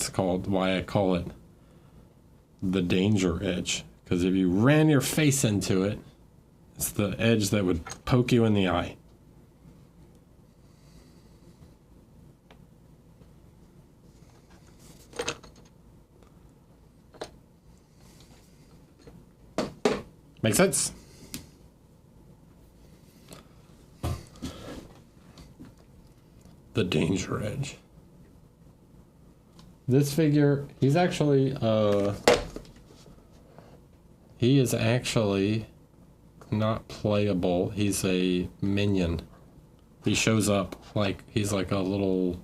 call it the danger edge. Because if you ran your face into it, it's the edge that would poke you in the eye. Make sense? The danger edge. This figure, he is actually not playable. He's a minion. He shows up like he's like a little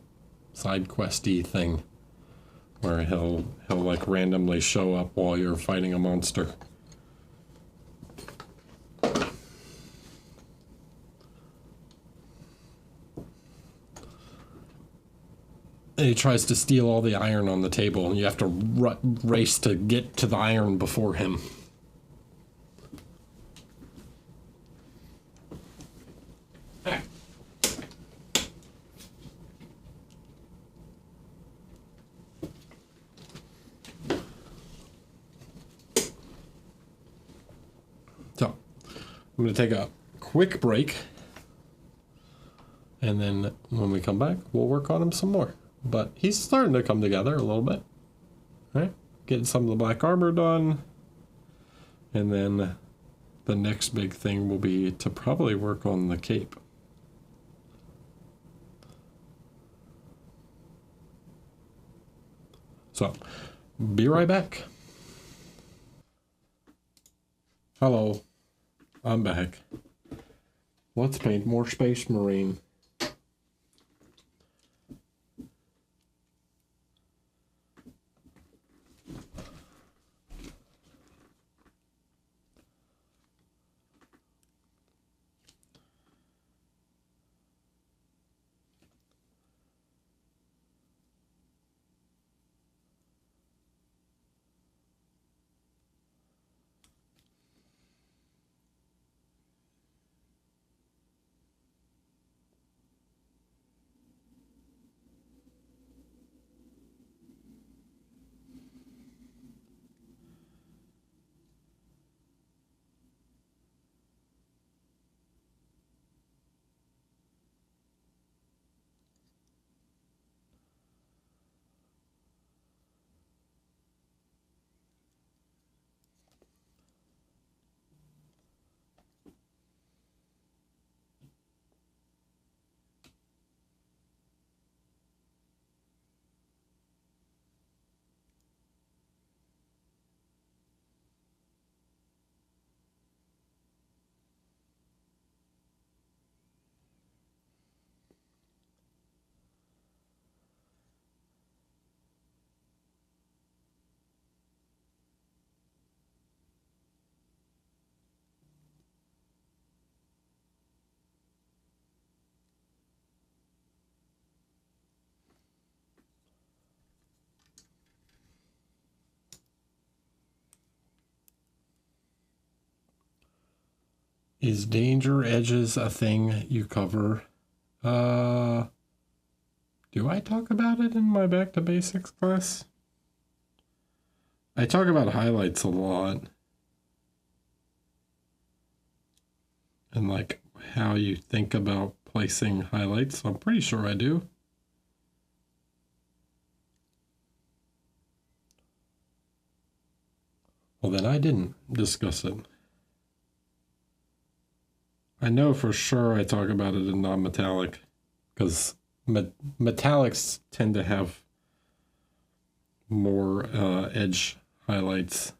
side questy thing where he'll like randomly show up while you're fighting a monster. And he tries to steal all the iron on the table, and you have to race to get to the iron before him. So, I'm going to take a quick break, and then when we come back, we'll work on him some more. But he's starting to come together a little bit, right? Getting some of the black armor done. And then the next big thing will be to probably work on the cape. So, be right back. Hello, I'm back. Let's paint more Space Marine. Is danger edges a thing you cover? Do I talk about it in my Back to Basics class? I talk about highlights a lot. And like how you think about placing highlights. I'm pretty sure I do. Well, then I didn't discuss it. I know for sure I talk about it in non-metallic because metallics tend to have more edge highlights.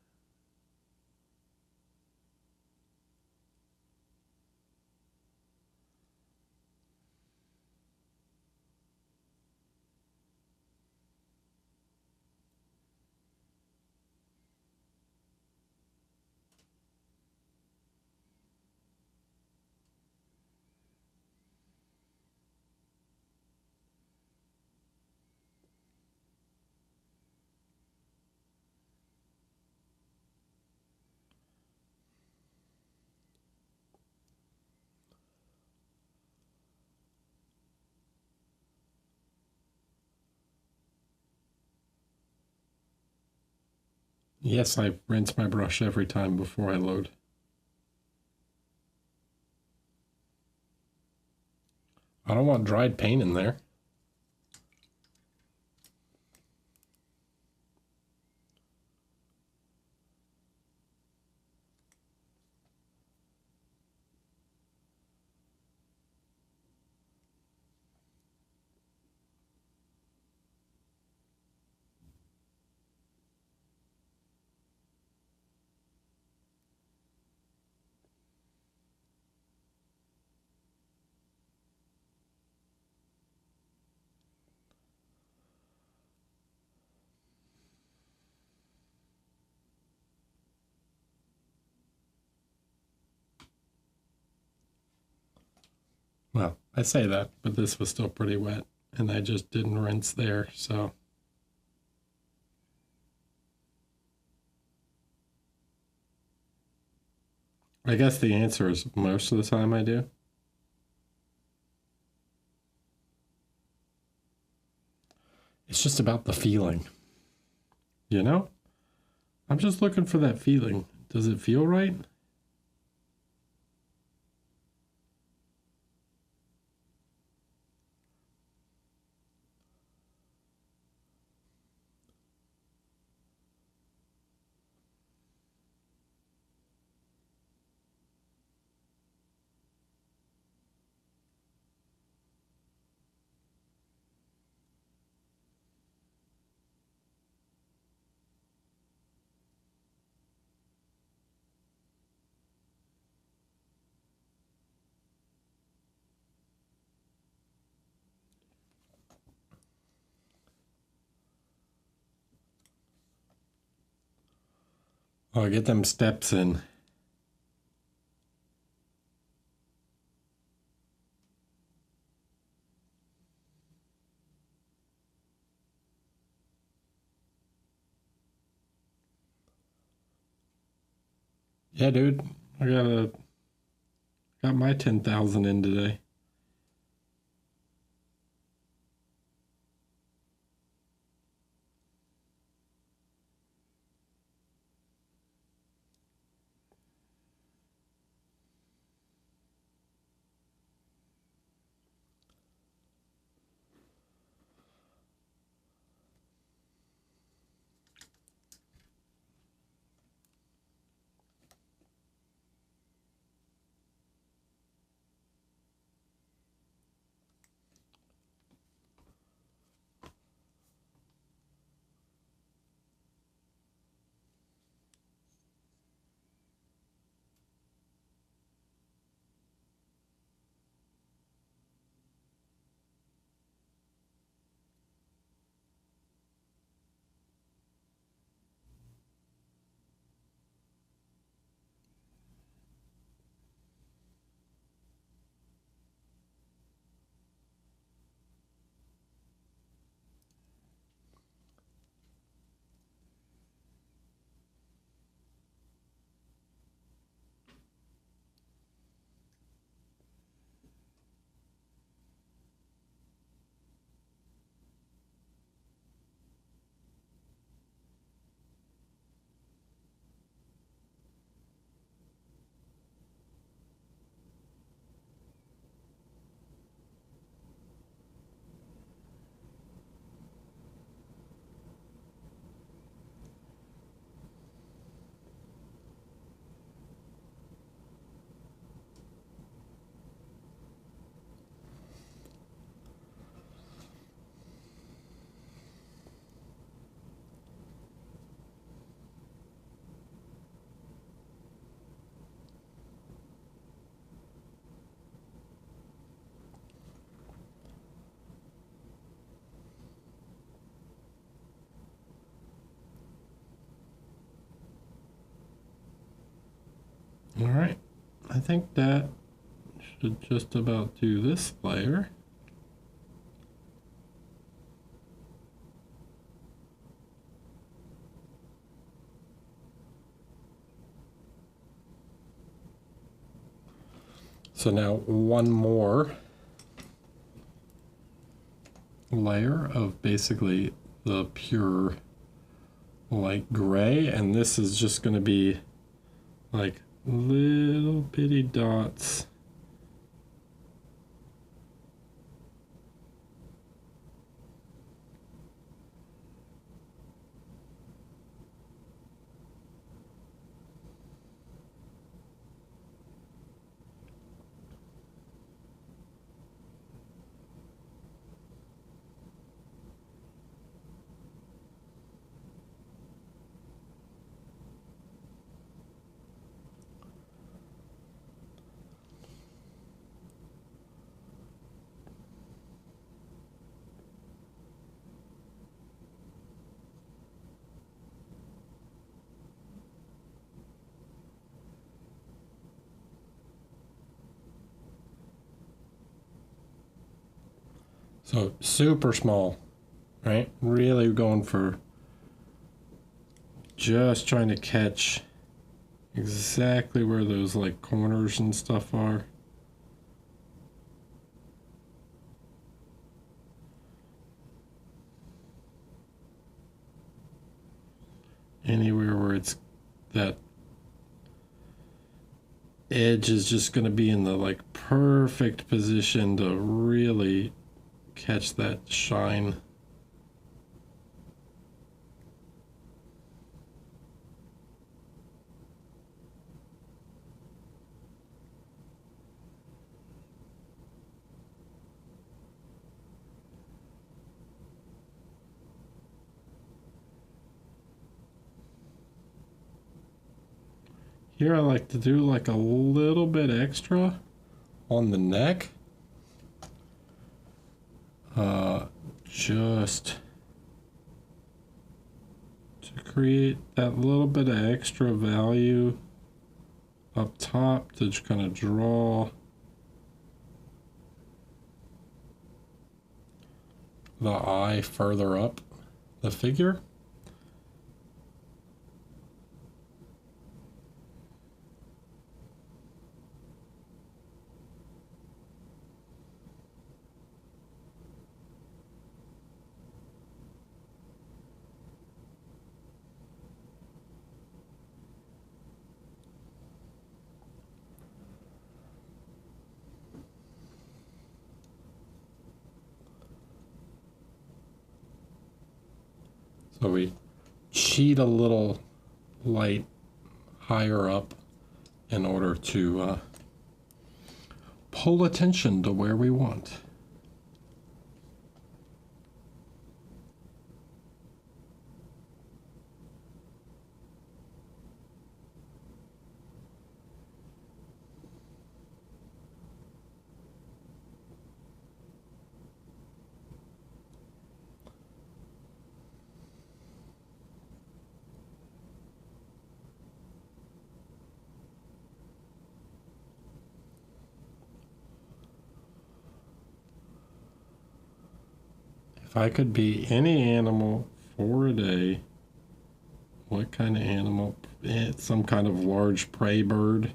Yes, I rinse my brush every time before I load. I don't want dried paint in there. Well, I say that, but this was still pretty wet, and I just didn't rinse there, so. I guess the answer is most of the time I do. It's just about the feeling. You know? I'm just looking for that feeling. Does it feel right? Oh, get them steps in. Yeah, dude. I got my 10,000 in today. think that should just about do this layer. So now one more layer of basically the pure light gray, and this is just going to be like little bitty dots. So super small, right? Really going for just trying to catch exactly where those like corners and stuff are. Anywhere where it's that edge is just going to be in the like perfect position to really catch that shine. Here I like to do like a little bit extra on the neck. Just to create that little bit of extra value up top to just kind of draw the eye further up the figure. So we cheat a little light higher up in order to pull attention to where we want. If I could be any animal for a day, what kind of animal? Some kind of large prey bird.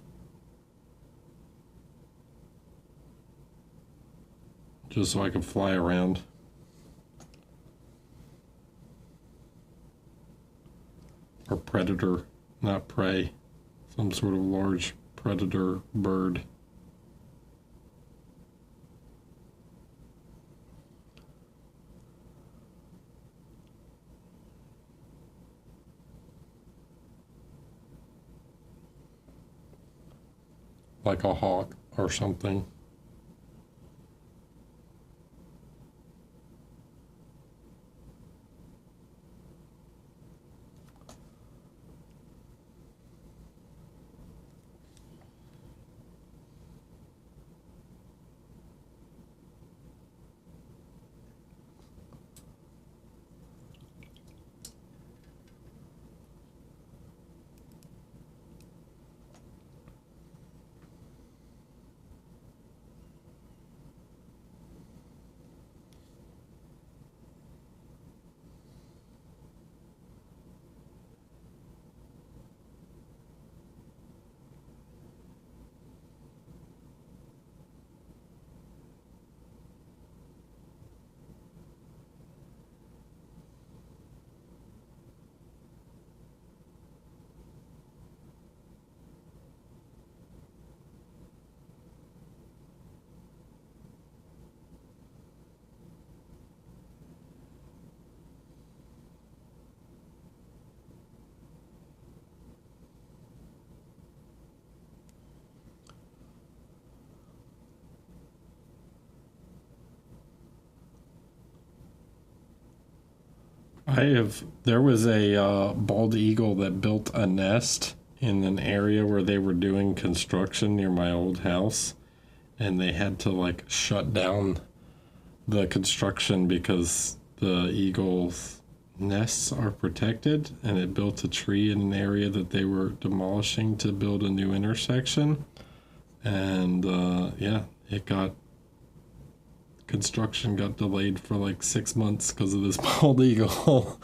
Just so I could fly around. Or predator, not prey. Some sort of large predator bird. Like a hawk or something. There was a bald eagle that built a nest in an area where they were doing construction near my old house, and they had to like shut down the construction because the eagle's nests are protected, and it built a tree in an area that they were demolishing to build a new intersection. And yeah, construction got delayed for like 6 months because of this bald eagle.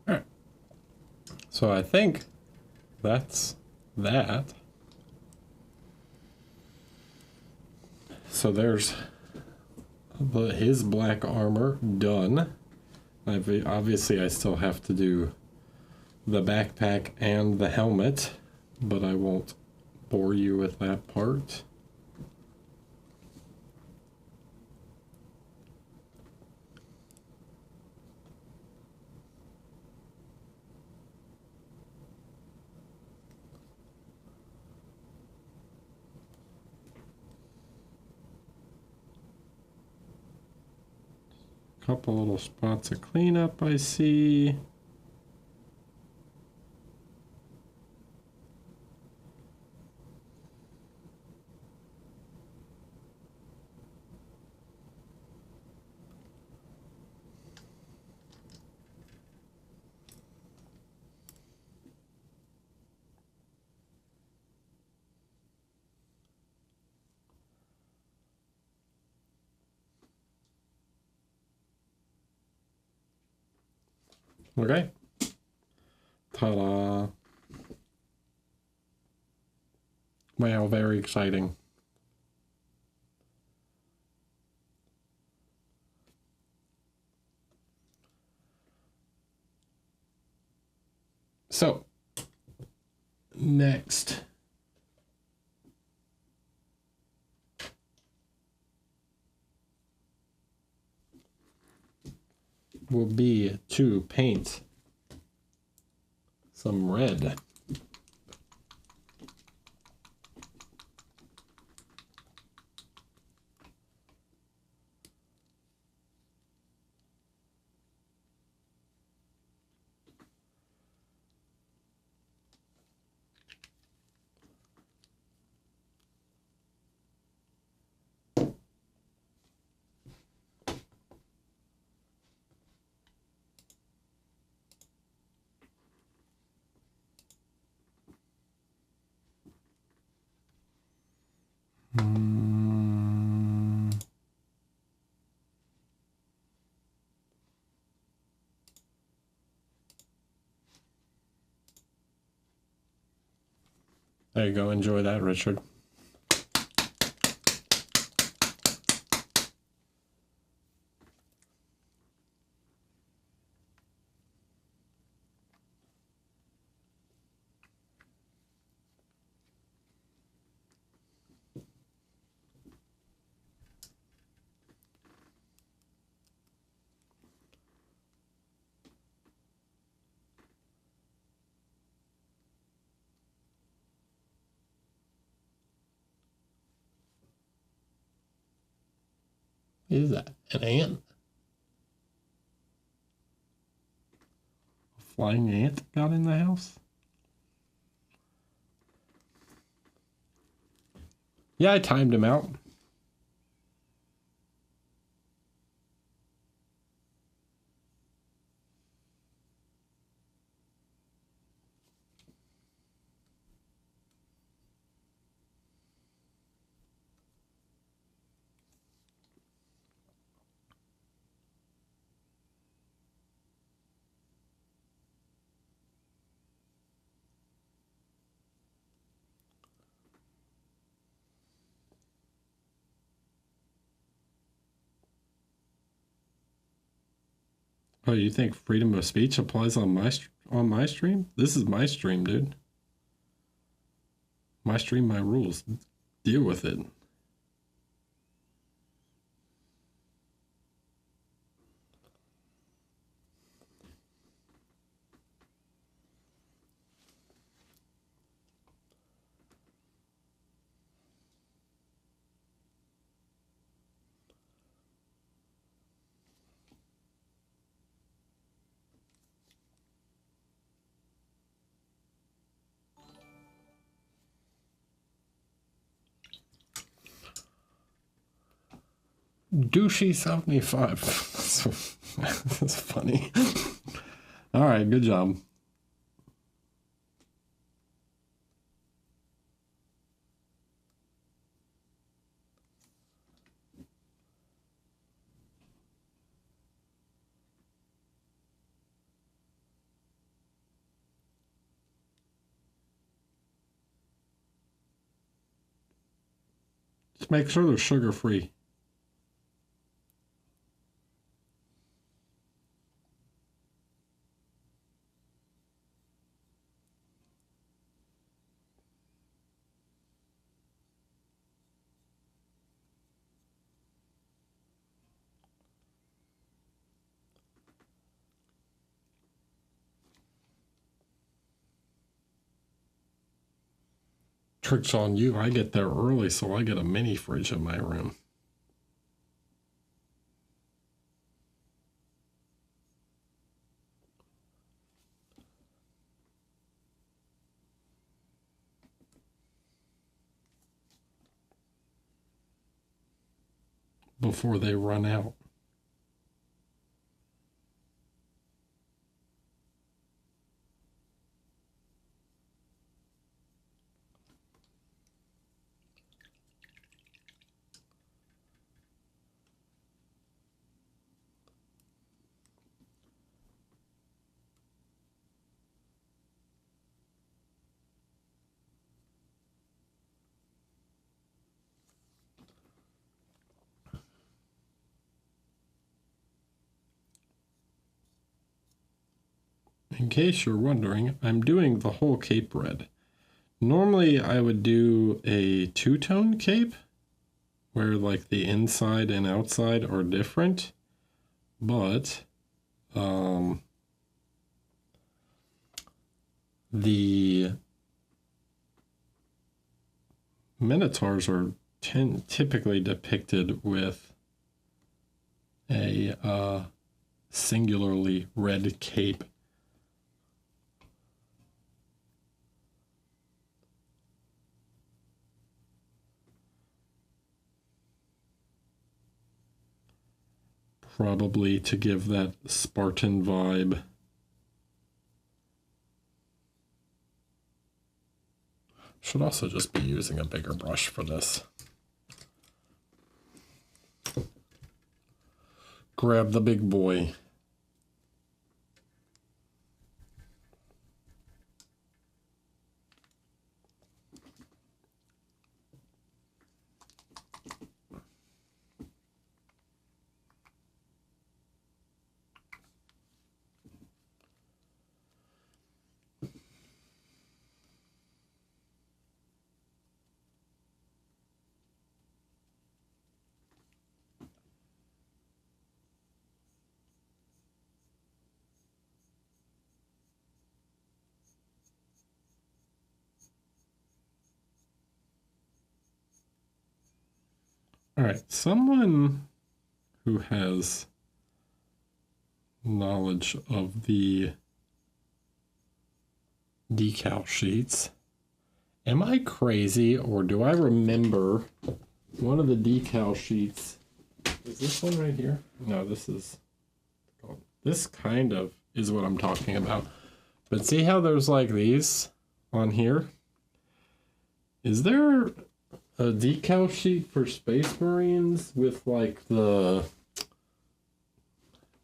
All right. So I think that's that. So there's his black armor done. Obviously, I still have to do the backpack and the helmet, but I won't bore you with that part. Couple little spots of cleanup I see. Okay. Ta-da. Wow, very exciting. So, next. Will be to paint some red. There you go. Enjoy that, Richard. What is that? An ant? A flying ant got in the house? Yeah, I timed him out. Oh, you think freedom of speech applies on my stream? This is my stream, dude. My stream, my rules. Deal with it. Douchey 75. That's funny. All right, good job. Just make sure they're sugar-free. Trick's on you. I get there early, so I get a mini fridge in my room. Before they run out. In case you're wondering, I'm doing the whole cape red. Normally I would do a two-tone cape where like the inside and outside are different, but the Minotaurs are typically depicted with a singularly red cape. Probably to give that Spartan vibe. Should also just be using a bigger brush for this. Grab the big boy. All right, someone who has knowledge of the decal sheets. Am I crazy, or do I remember one of the decal sheets? Is this one right here? No, this kind of is what I'm talking about. But see how there's like these on here? Is there a decal sheet for Space Marines with like the,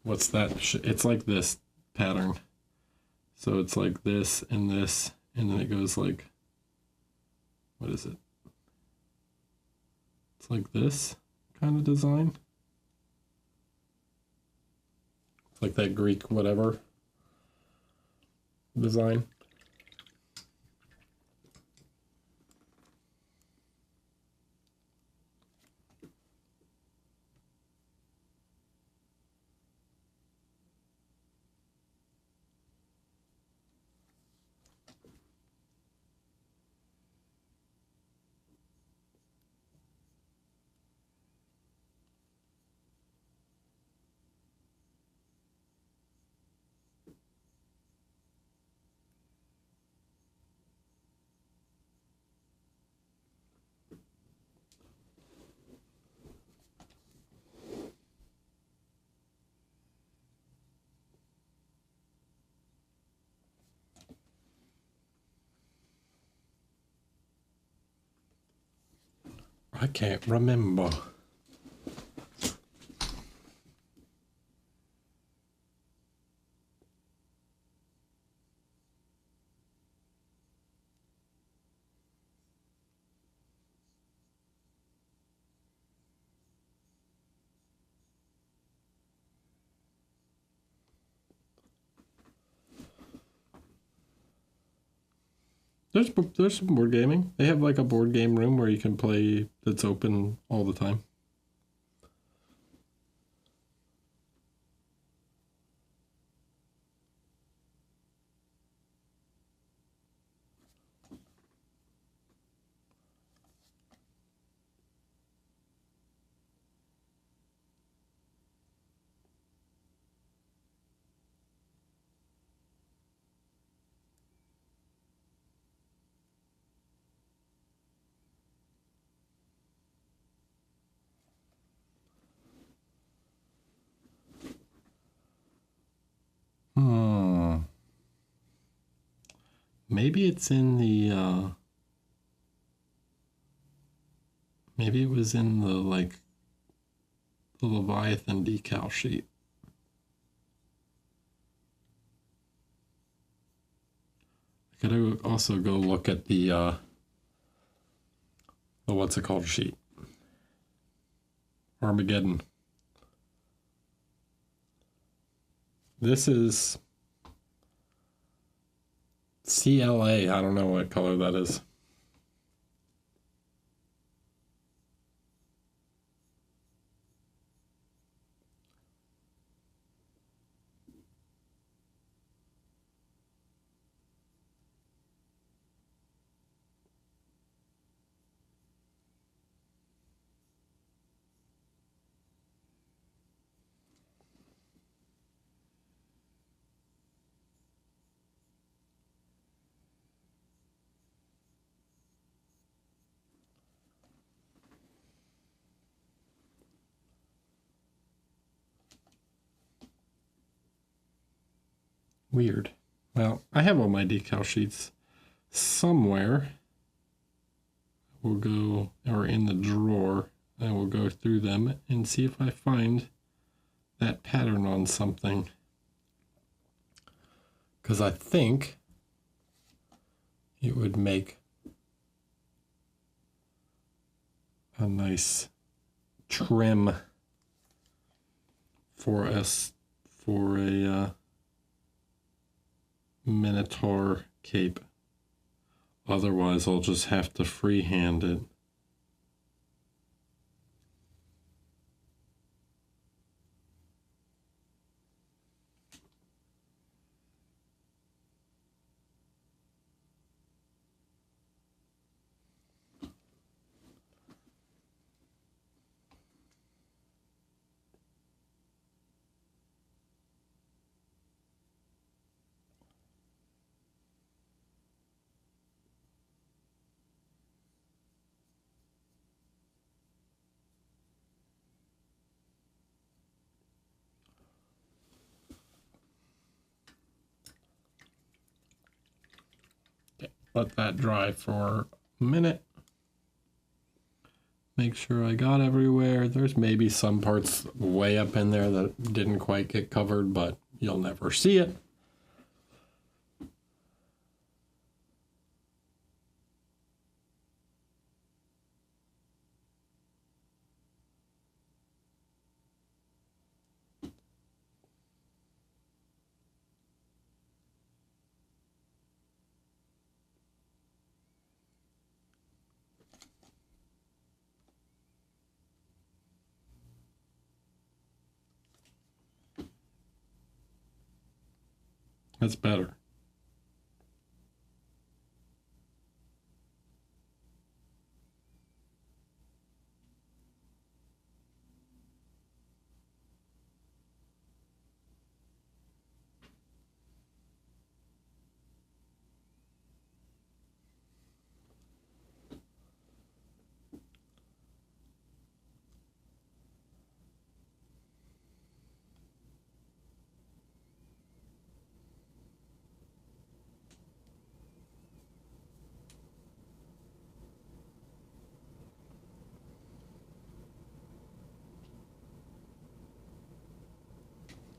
what's that? It's like this pattern. So it's like this, and then it goes like, what is it? It's like this kind of design. It's like that Greek whatever design. I can't remember. There's some board gaming. They have like a board game room where you can play that's open all the time. Maybe it's in the, maybe it was in the, like, the Leviathan decal sheet. I could also go look at the what's it called sheet? Armageddon. This is CLA. I don't know what color that is. Weird. Well, I have all my decal sheets somewhere. We'll go, or in the drawer, I will go through them and see if I find that pattern on something. Because I think it would make a nice trim for us for a Minotaur cape. Otherwise, I'll just have to freehand it. Let that dry for a minute. Make sure I got everywhere. There's maybe some parts way up in there that didn't quite get covered, but you'll never see it. That's better.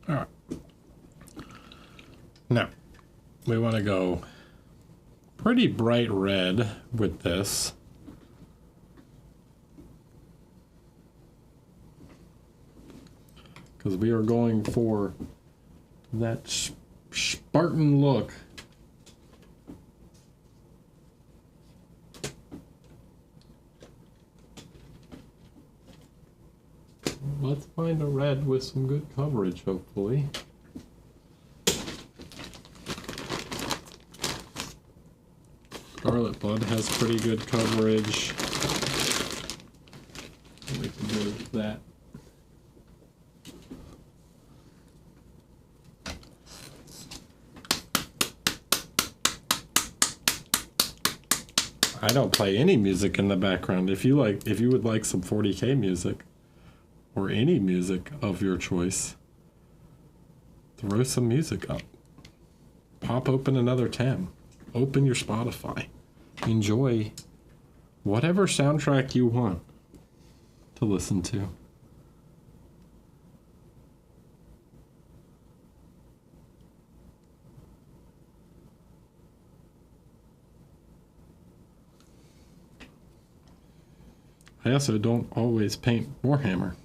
All right. Now, we want to go pretty bright red with this. Because we are going for that Spartan look. Let's find a red with some good coverage, hopefully. Scarlet Blood has pretty good coverage. We can move that. I don't play any music in the background. If you would like some 40K music, or any music of your choice, throw some music up. Pop open another tab. Open your Spotify. Enjoy whatever soundtrack you want to listen to. I also don't always paint Warhammer.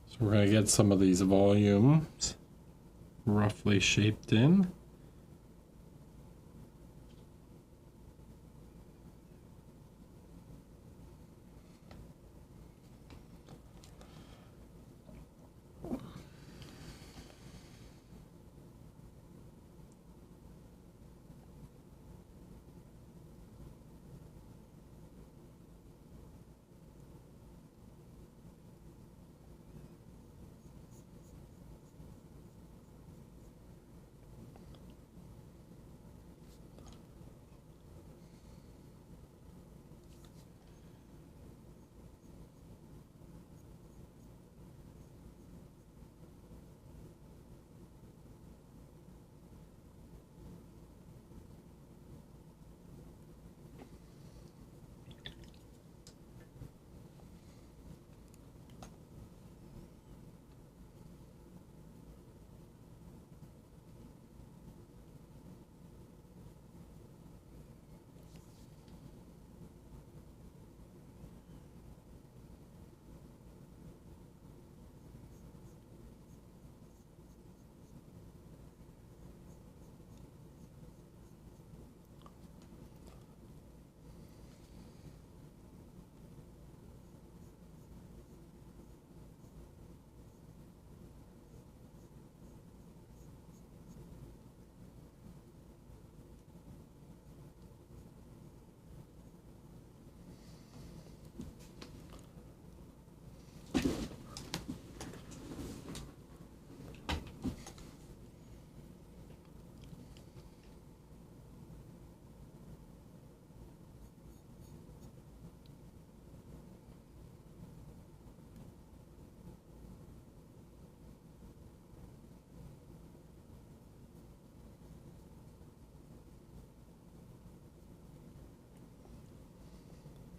So we're going to get some of these volumes roughly shaped in.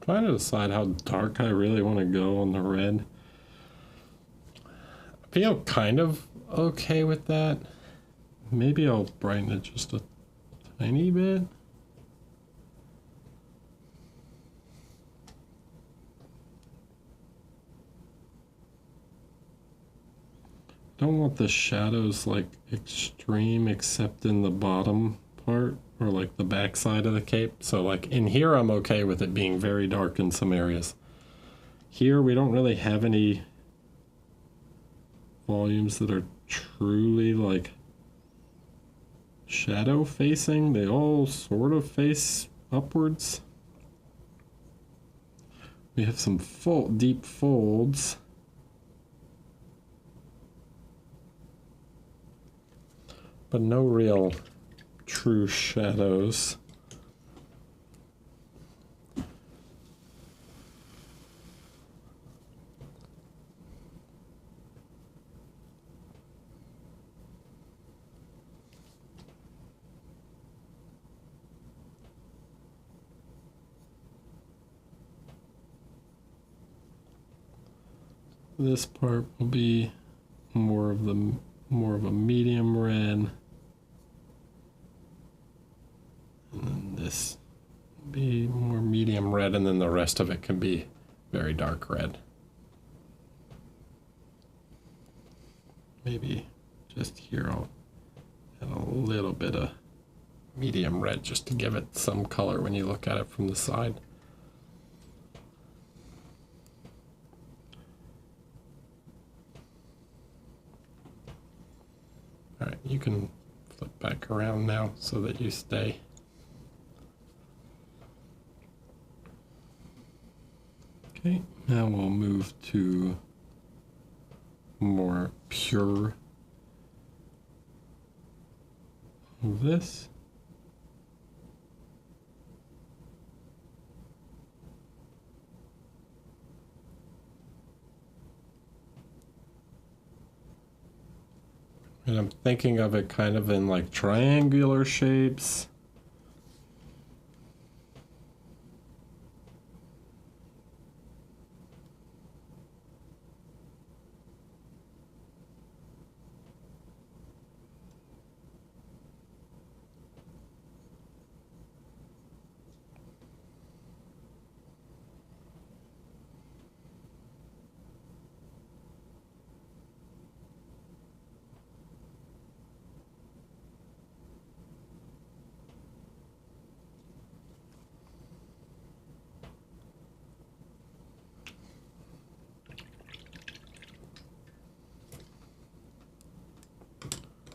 Trying to decide how dark I really want to go on the red. I feel kind of okay with that. Maybe I'll brighten it just a tiny bit. Don't want the shadows like extreme except in the bottom part or like the back side of the cape. So like in here, I'm okay with it being very dark in some areas. Here, we don't really have any volumes that are truly like shadow facing. They all sort of face upwards. We have some deep folds. But no real true shadows. This part will be more of a medium red. And then this will be more medium red, and then the rest of it can be very dark red. Maybe just here I'll add a little bit of medium red just to give it some color when you look at it from the side. All right, you can flip back around now so that you stay. Okay, now we'll move to more pure of this. And I'm thinking of it kind of in like triangular shapes.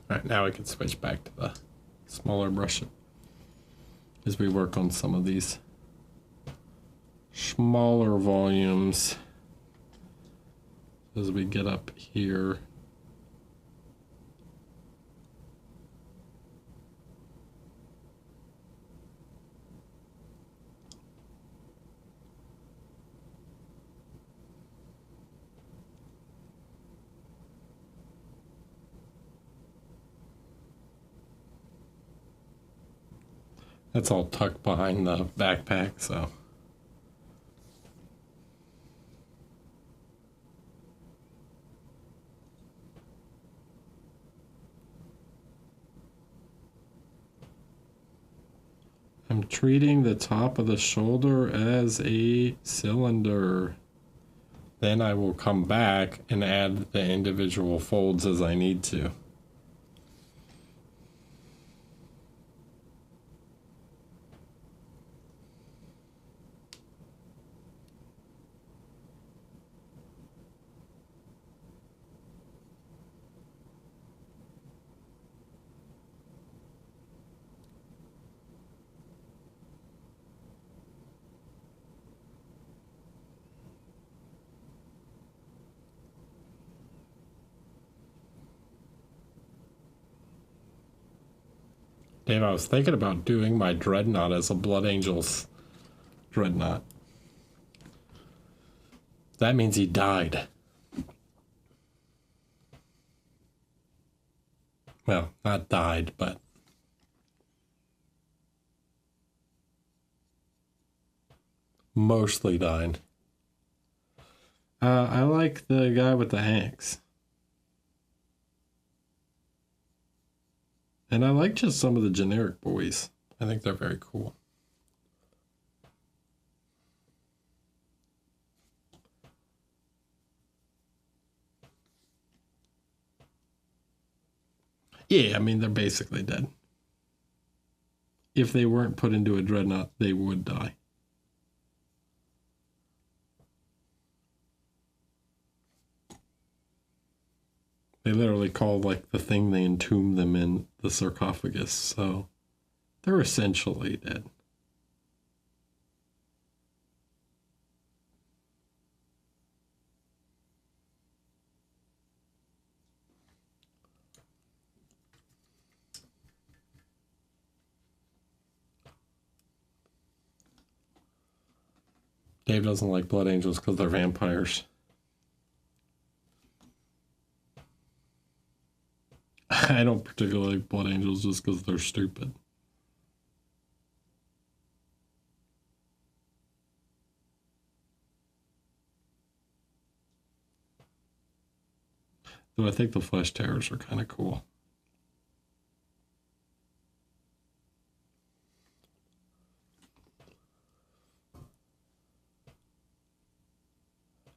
All right, now we can switch back to the smaller brush as we work on some of these smaller volumes as we get up here. That's all tucked behind the backpack, so. I'm treating the top of the shoulder as a cylinder. Then I will come back and add the individual folds as I need to. Dave, I was thinking about doing my dreadnought as a Blood Angels dreadnought. That means he died. Well, not died, but mostly died. I like the guy with the hanks. And I like just some of the generic boys. I think they're very cool. Yeah, I mean, they're basically dead. if they weren't put into a dreadnought, they would die. They literally call like the thing they entomb them in the sarcophagus, so they're essentially dead. Dave doesn't like blood angels because they're vampires. I don't particularly like blood angels just because they're stupid. Though I think the flesh terrors are kind of cool.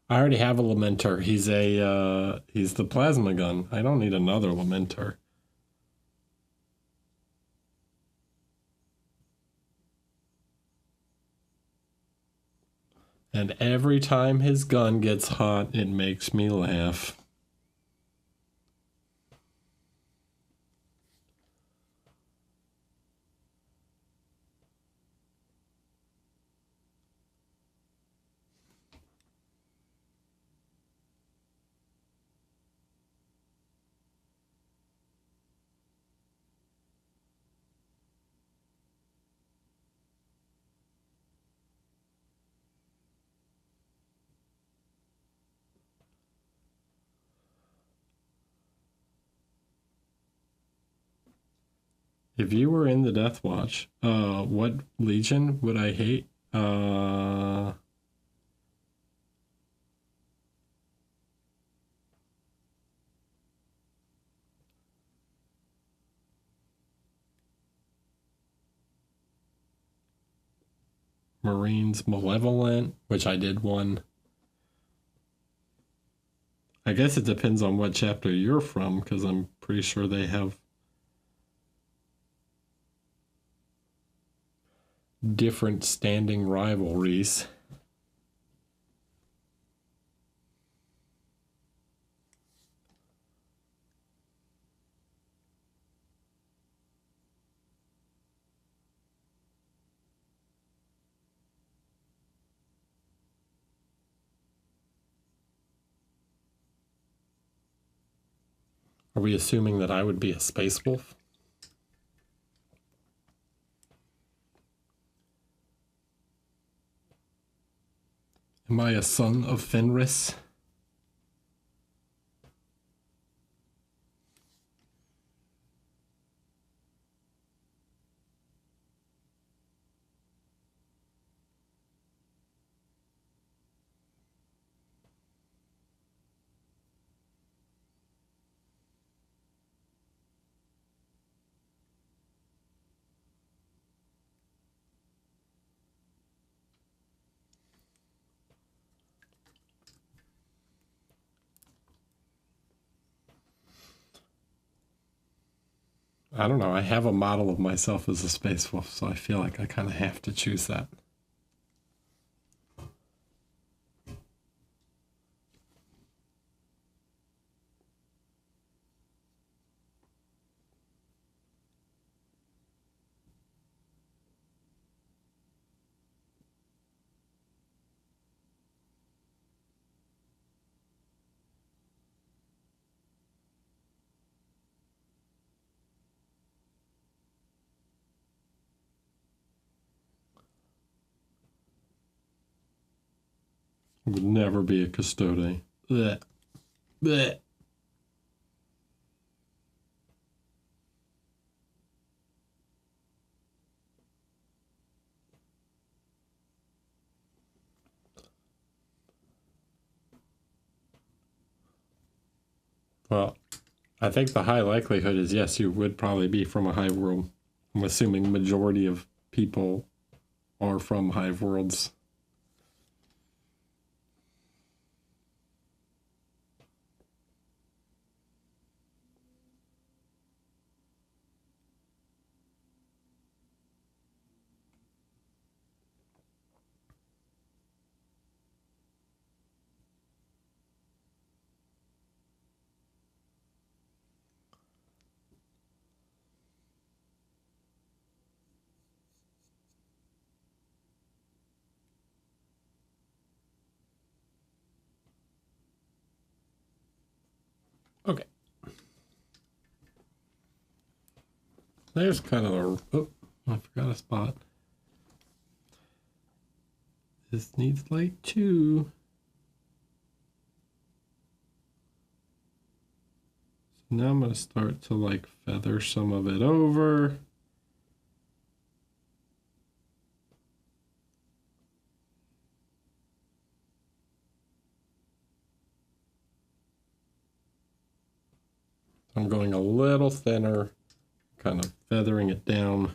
I already have a Lamenter. He's the plasma gun. I don't need another Lamenter. And every time his gun gets hot, it makes me laugh. If you were in the Deathwatch, what legion would I hate? Marines Malevolent, which I did one. I guess it depends on what chapter you're from, because I'm pretty sure they have different standing rivalries. Are we assuming that I would be a space wolf? Am I a son of Fenris? I don't know. I have a model of myself as a space wolf, so I feel like I kind of have to choose that. I would never be a custode. Blech. Blech. Well, I think the high likelihood is yes, you would probably be from a hive world. I'm assuming majority of people are from hive worlds. There's kind of a... Oh, I forgot a spot. This needs light too. So now I'm going to start to like feather some of it over. I'm going a little thinner, kind of feathering it down.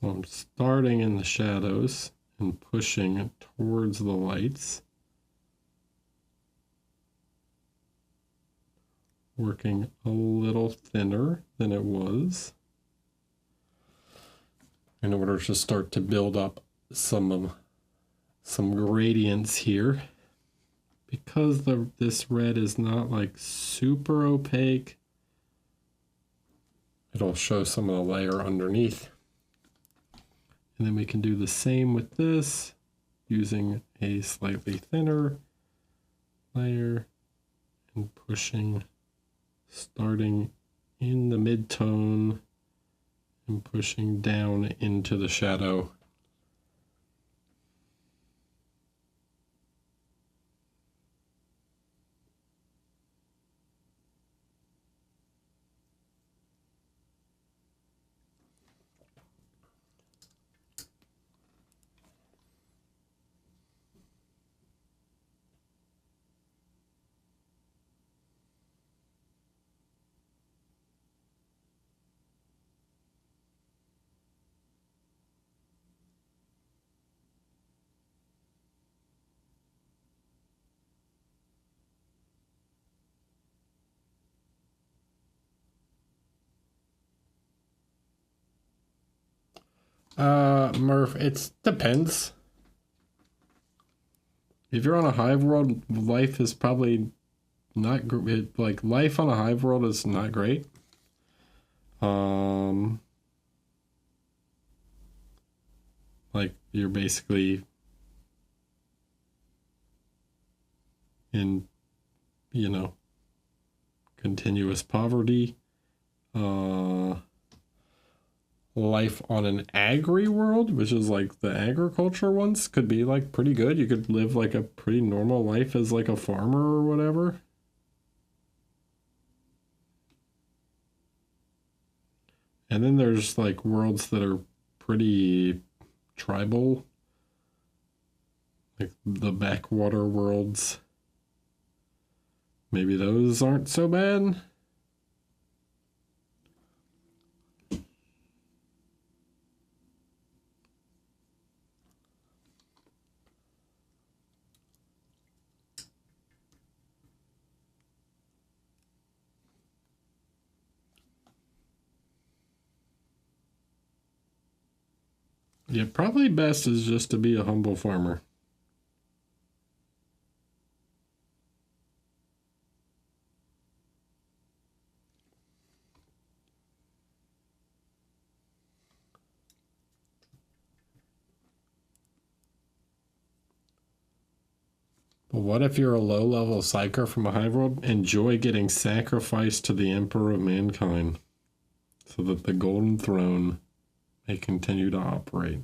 So I'm starting in the shadows and pushing towards the lights. Working a little thinner than it was in order to start to build up some gradients here. Because this red is not like super opaque, it'll show some of the layer underneath. And then we can do the same with this using a slightly thinner layer and pushing, starting in the mid-tone and pushing down into the shadow. Murph, it depends. If you're on a hive world, life is probably not great. Like, life on a hive world is not great. Like, you're basically in, you know, continuous poverty. Life on an agri world, which is like the agriculture ones, could be like pretty good. You could live like a pretty normal life as like a farmer or whatever. And then there's like worlds that are pretty tribal, like the backwater worlds. Maybe those aren't so bad. Yeah, probably best is just to be a humble farmer. But what if you're a low-level psyker from a hive world? Enjoy getting sacrificed to the Emperor of Mankind so that the Golden Throne may continue to operate.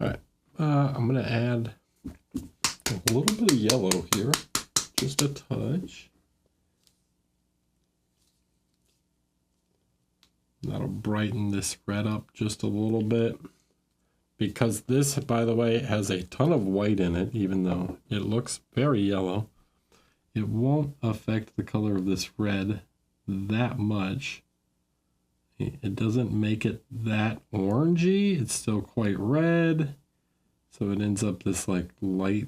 All right, I'm going to add a little bit of yellow here, just a touch. That'll brighten this red up just a little bit. Because this, by the way, has a ton of white in it, even though it looks very yellow. It won't affect the color of this red that much. It doesn't make it that orangey. It's still quite red. So it ends up this like light,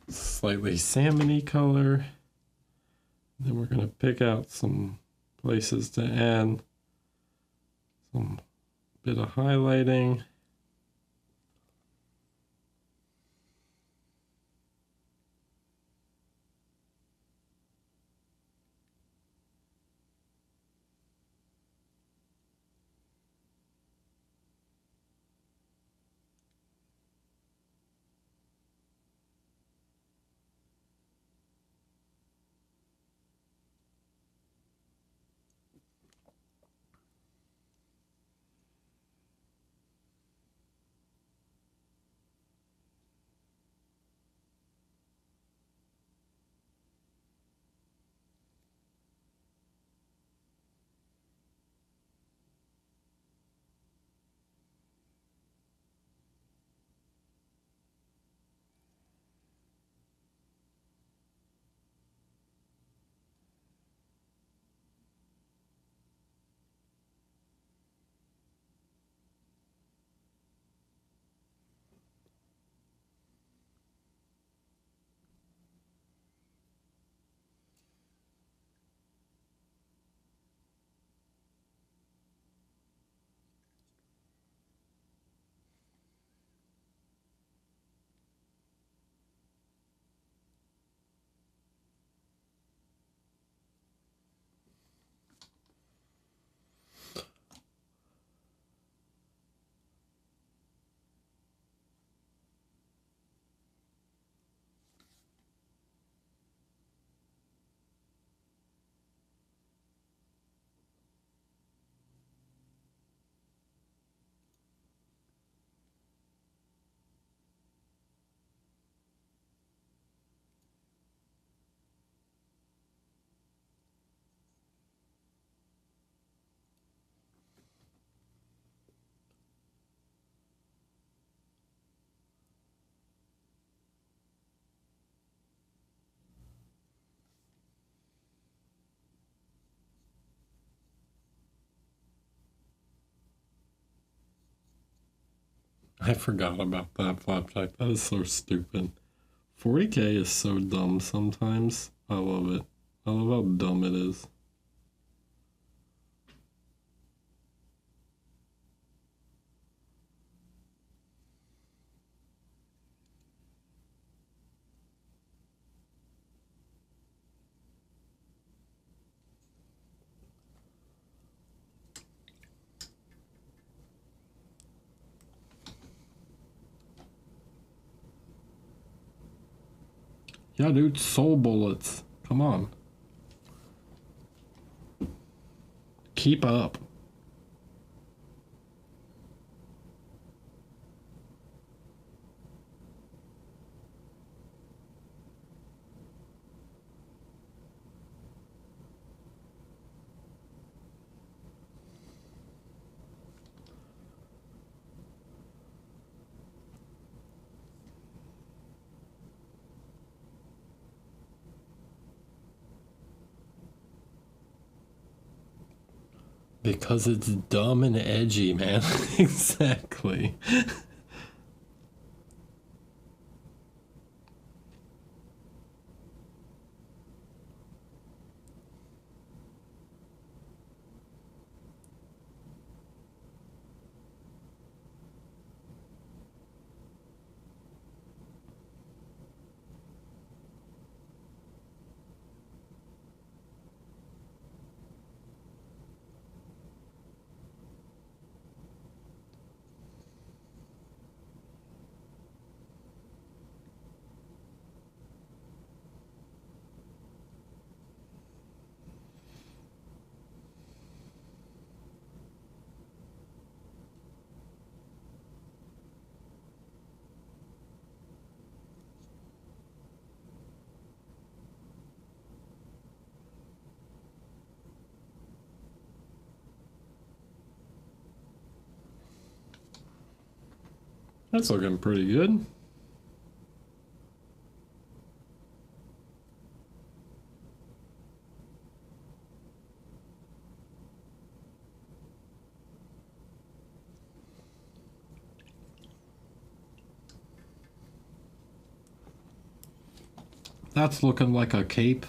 slightly salmony color. Then we're going to pick out some places to add some bit of highlighting. I forgot about that flapjack. That is so stupid. 40K is so dumb sometimes. I love it. I love how dumb it is. Yeah, dude, soul bullets. Come on. Keep up. Because it's dumb and edgy, man. Exactly. That's looking pretty good. That's looking like a cape.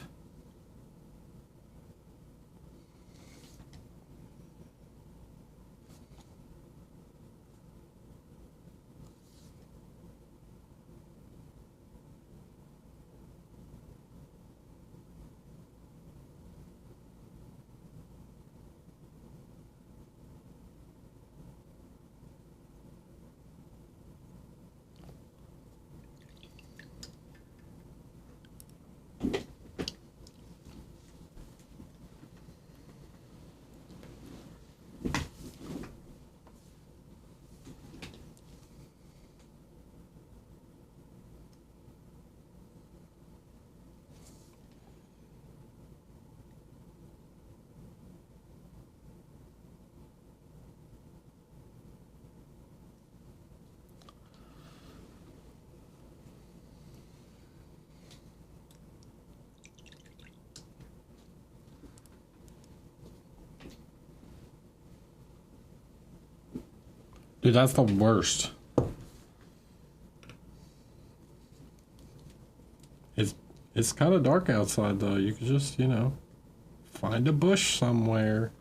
Dude, that's the worst. It's kind of dark outside though. You could just, you know, find a bush somewhere.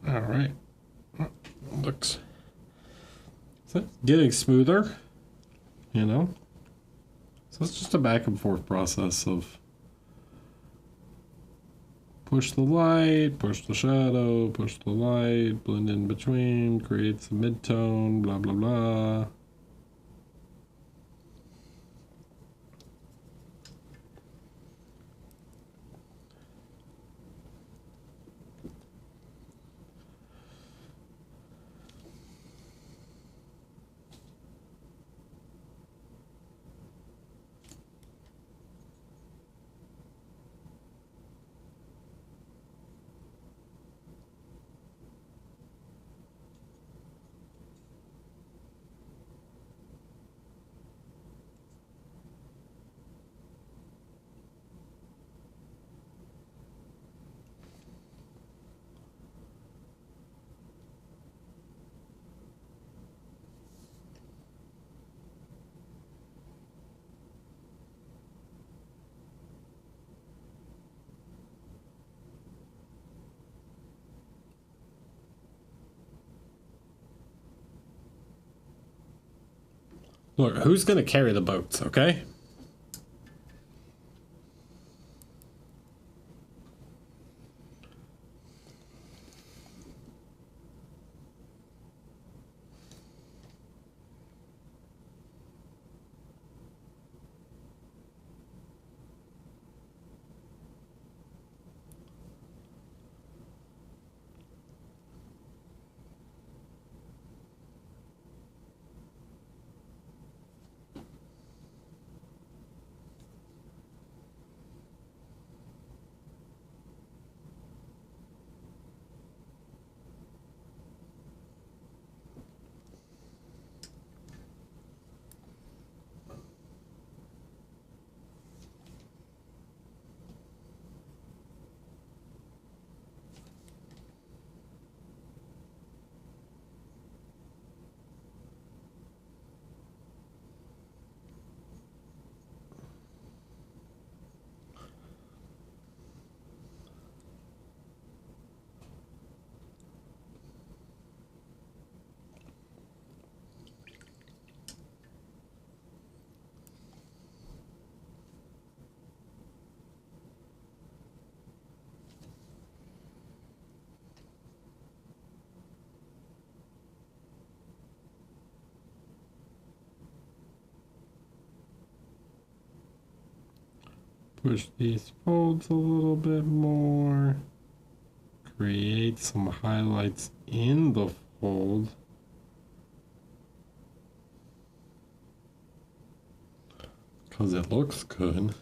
All right. Looks so getting smoother, you know. So it's just a back and forth process of push the light, push the shadow, push the light, blend in between, creates a midtone, blah blah blah. Look, who's gonna carry the boats, okay? Push these folds a little bit more. Create some highlights in the fold. Because it looks good.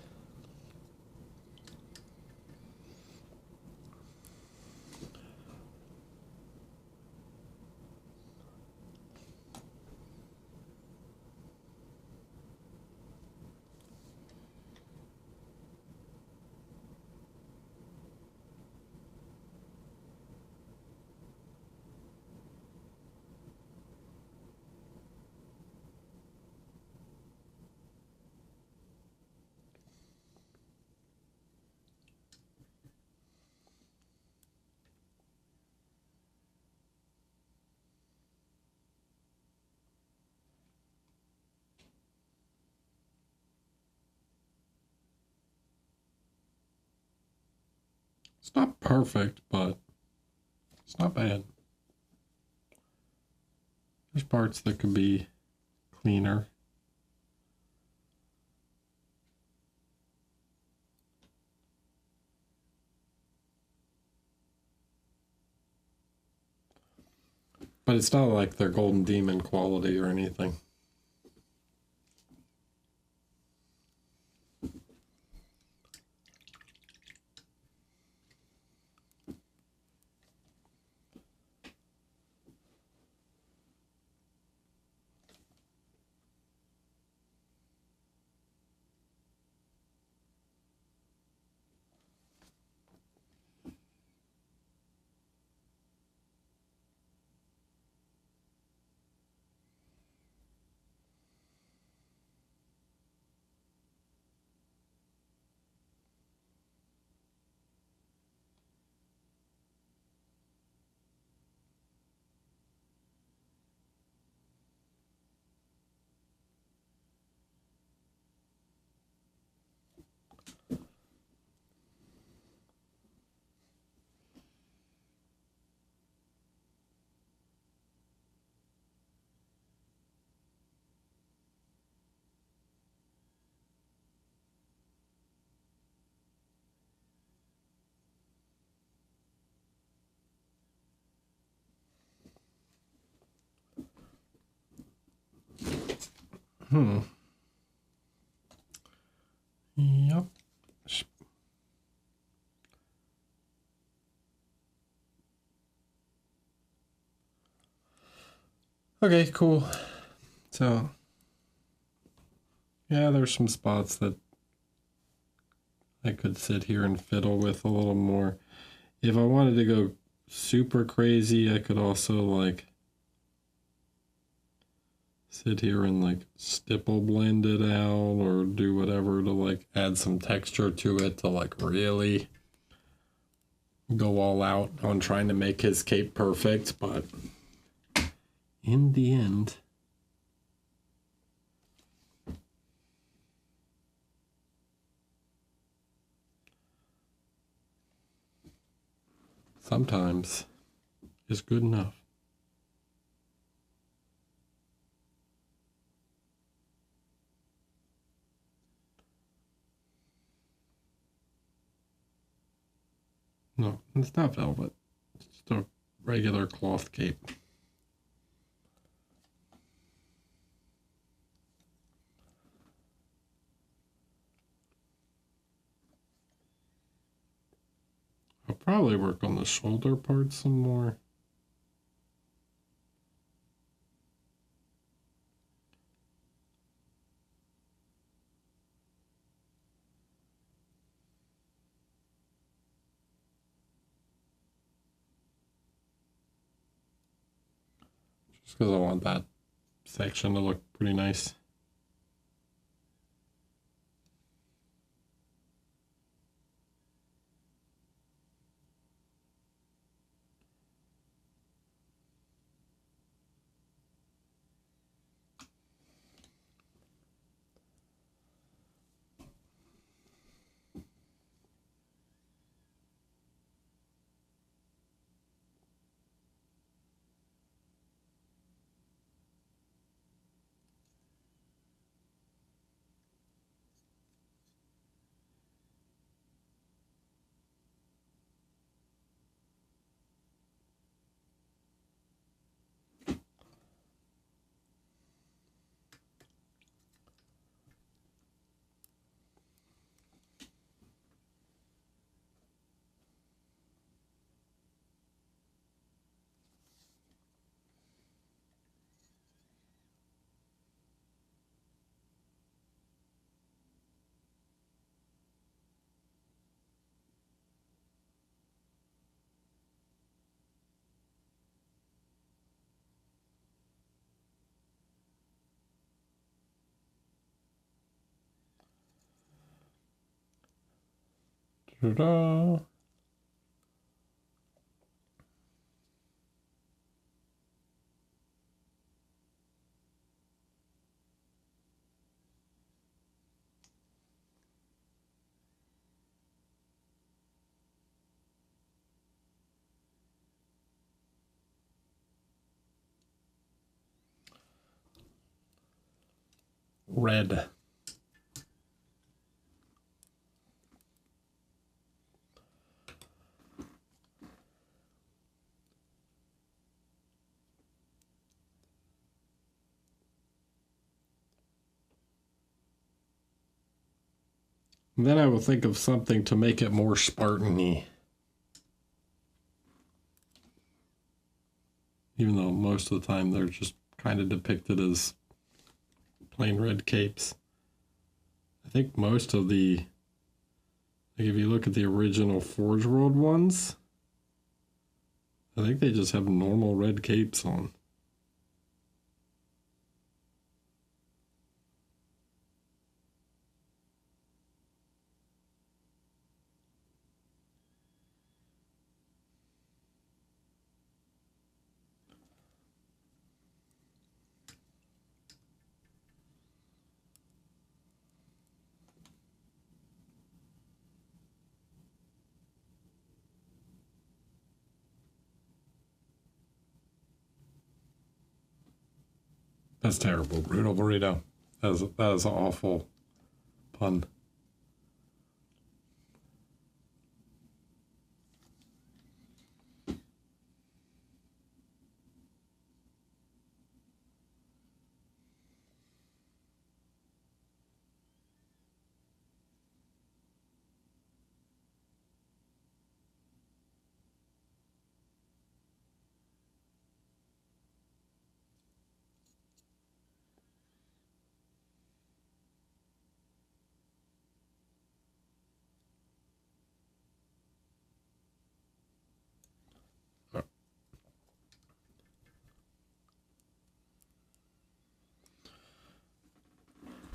It's not perfect, but it's not bad. There's parts that could be cleaner. But it's not like they're Golden Demon quality or anything. Yep. Okay, cool. So, yeah, there's some spots that I could sit here and fiddle with a little more. If I wanted to go super crazy, I could also like sit here and like stipple blend it out or do whatever to like add some texture to it to like really go all out on trying to make his cape perfect. But in the end, sometimes is good enough. No, it's not velvet. It's just a regular cloth cape. I'll probably work on the shoulder part some more. Just because I want that section to look pretty nice. Ta-da. Red. And then I will think of something to make it more Spartan-y. Even though most of the time they're just kind of depicted as plain red capes. I think most of the, like if you look at the original Forge World ones, I think they just have normal red capes on. That's terrible. Brutal burrito. That is an awful pun.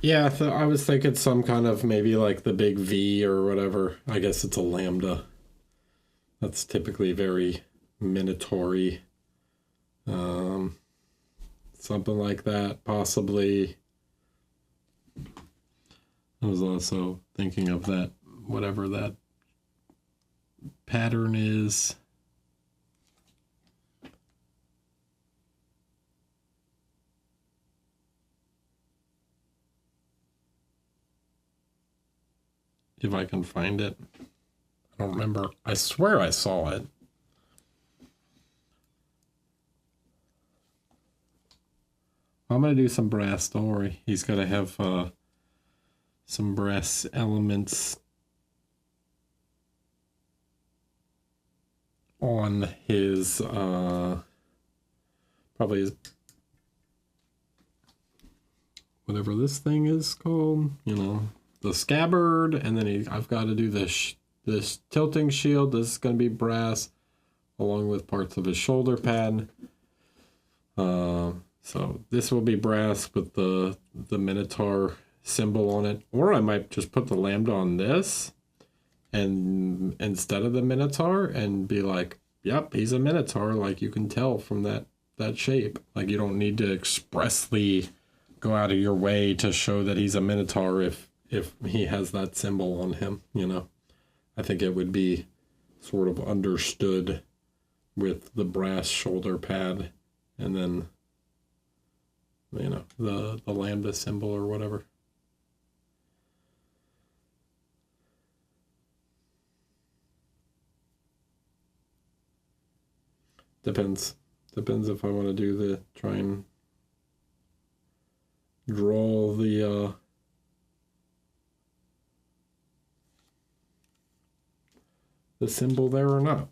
Yeah, I was thinking some kind of maybe like the big V or whatever. I guess it's a lambda. That's typically very Minotaur-y. Something like that, possibly. I was also thinking of that, whatever that pattern is. If I can find it. I don't remember. I swear I saw it. I'm going to do some brass. Don't worry. He's got to have some brass elements on his, probably his, whatever this thing is called, you know, the scabbard. And then I've got to do this tilting shield. This is going to be brass along with parts of his shoulder pad. So this will be brass with the Minotaur symbol on it. Or I might just put the lambda on this and instead of the Minotaur and be like, yep, he's a Minotaur. Like you can tell from that shape. Like you don't need to expressly go out of your way to show that he's a Minotaur if he has that symbol on him, you know. I think it would be sort of understood with the brass shoulder pad and then, you know, the lambda symbol or whatever. Depends if I want to do try and draw the symbol there or not.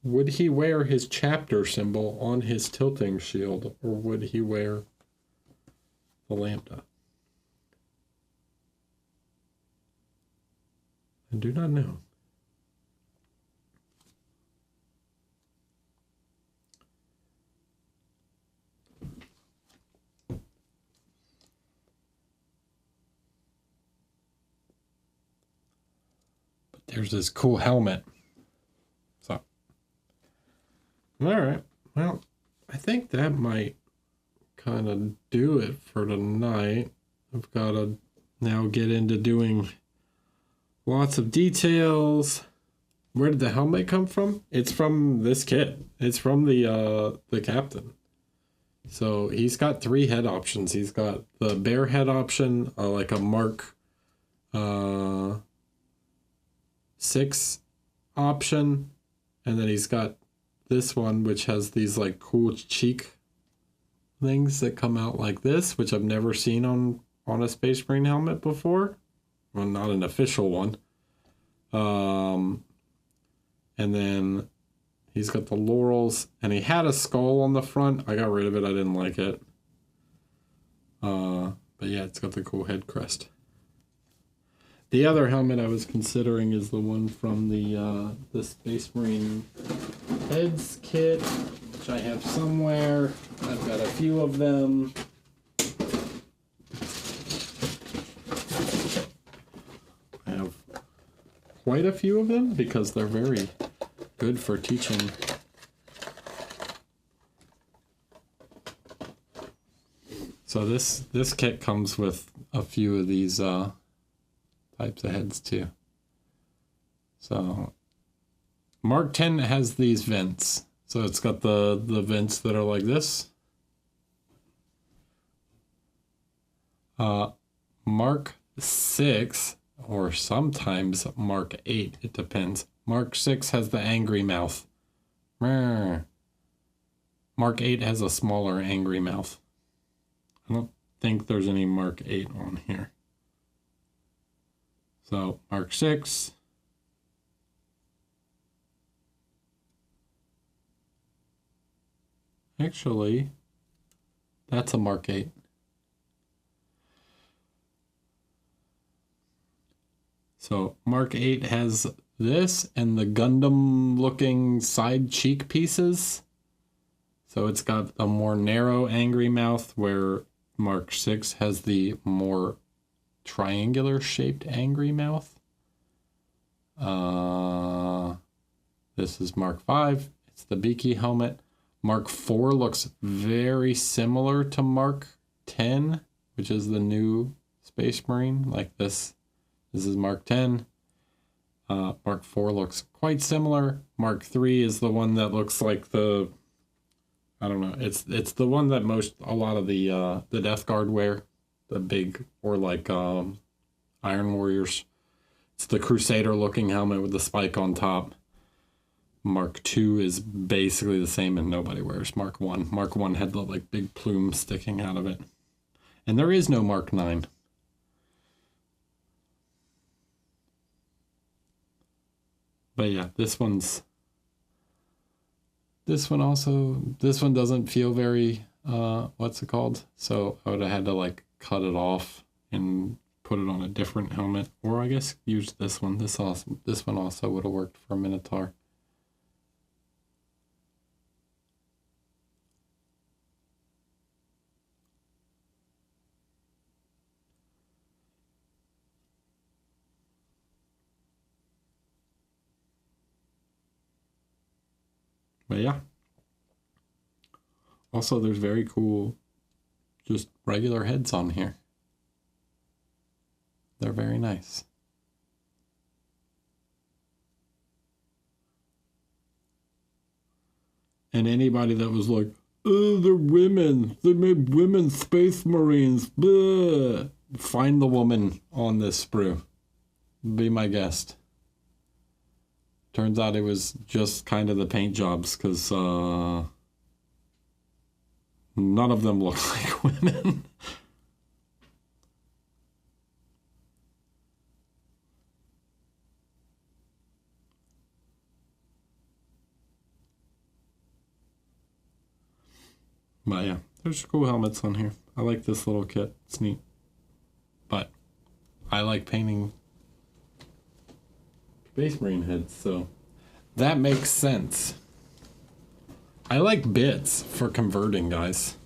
Would he wear his chapter symbol on his tilting shield, or would he wear the lambda? I do not know. there's this cool helmet. So, all right. Well, I think that might kind of do it for tonight. I've got to now get into doing lots of details. Where did the helmet come from? It's from this kit. It's from the captain. So he's got 3 head options. He's got the bear head option, like a Mark 6 option, and then he's got this one, which has these like cool cheek things that come out like this, which I've never seen on a Space Marine helmet before. Well, not an official one. And then he's got the laurels, and he had a skull on the front. I got rid of it. I didn't like it. But yeah, it's got the cool head crest. The other helmet I was considering is the one from the Space Marine heads kit, which I have somewhere. I've got a few of them. I have quite a few of them because they're very good for teaching. So this kit comes with a few of these types of heads too. So Mark 10 has these vents. So it's got the vents that are like this. Mark 6, or sometimes Mark 8, it depends. Mark 6 has the angry mouth. Mark 8 has a smaller angry mouth. I don't think there's any Mark 8 on here. So Mark 6. Actually, that's a Mark 8. So Mark 8 has this and the Gundam looking side cheek pieces. So it's got a more narrow angry mouth, where Mark 6 has the more triangular shaped angry mouth. This is Mark 5. It's the beaky helmet. Mark 4 looks very similar to Mark 10, which is the new Space Marine, like this. This is Mark 10. Mark 4 looks quite similar. Mark 3 is the one that looks like the, I don't know, it's the one that a lot of the Death Guard wear, the big, or like Iron Warriors. It's the Crusader looking helmet with the spike on top. Mark 2 is basically the same, and nobody wears Mark 1. Mark 1 had the like big plume sticking out of it. And there is no Mark 9. But yeah, this one doesn't feel very, what's it called? So I would have had to like cut it off and put it on a different helmet, or I guess use this one. This one also would have worked for a Minotaur. But yeah. Also, there's very cool, just regular heads on here. They're very nice. And anybody that was like, oh, they're women. They made women Space Marines. Blah. Find the woman on this sprue. Be my guest. Turns out it was just kind of the paint jobs, because none of them look like women. But yeah, there's cool helmets on here. I like this little kit. It's neat. But I like painting Space Marine heads, so that makes sense. I like bits for converting, guys.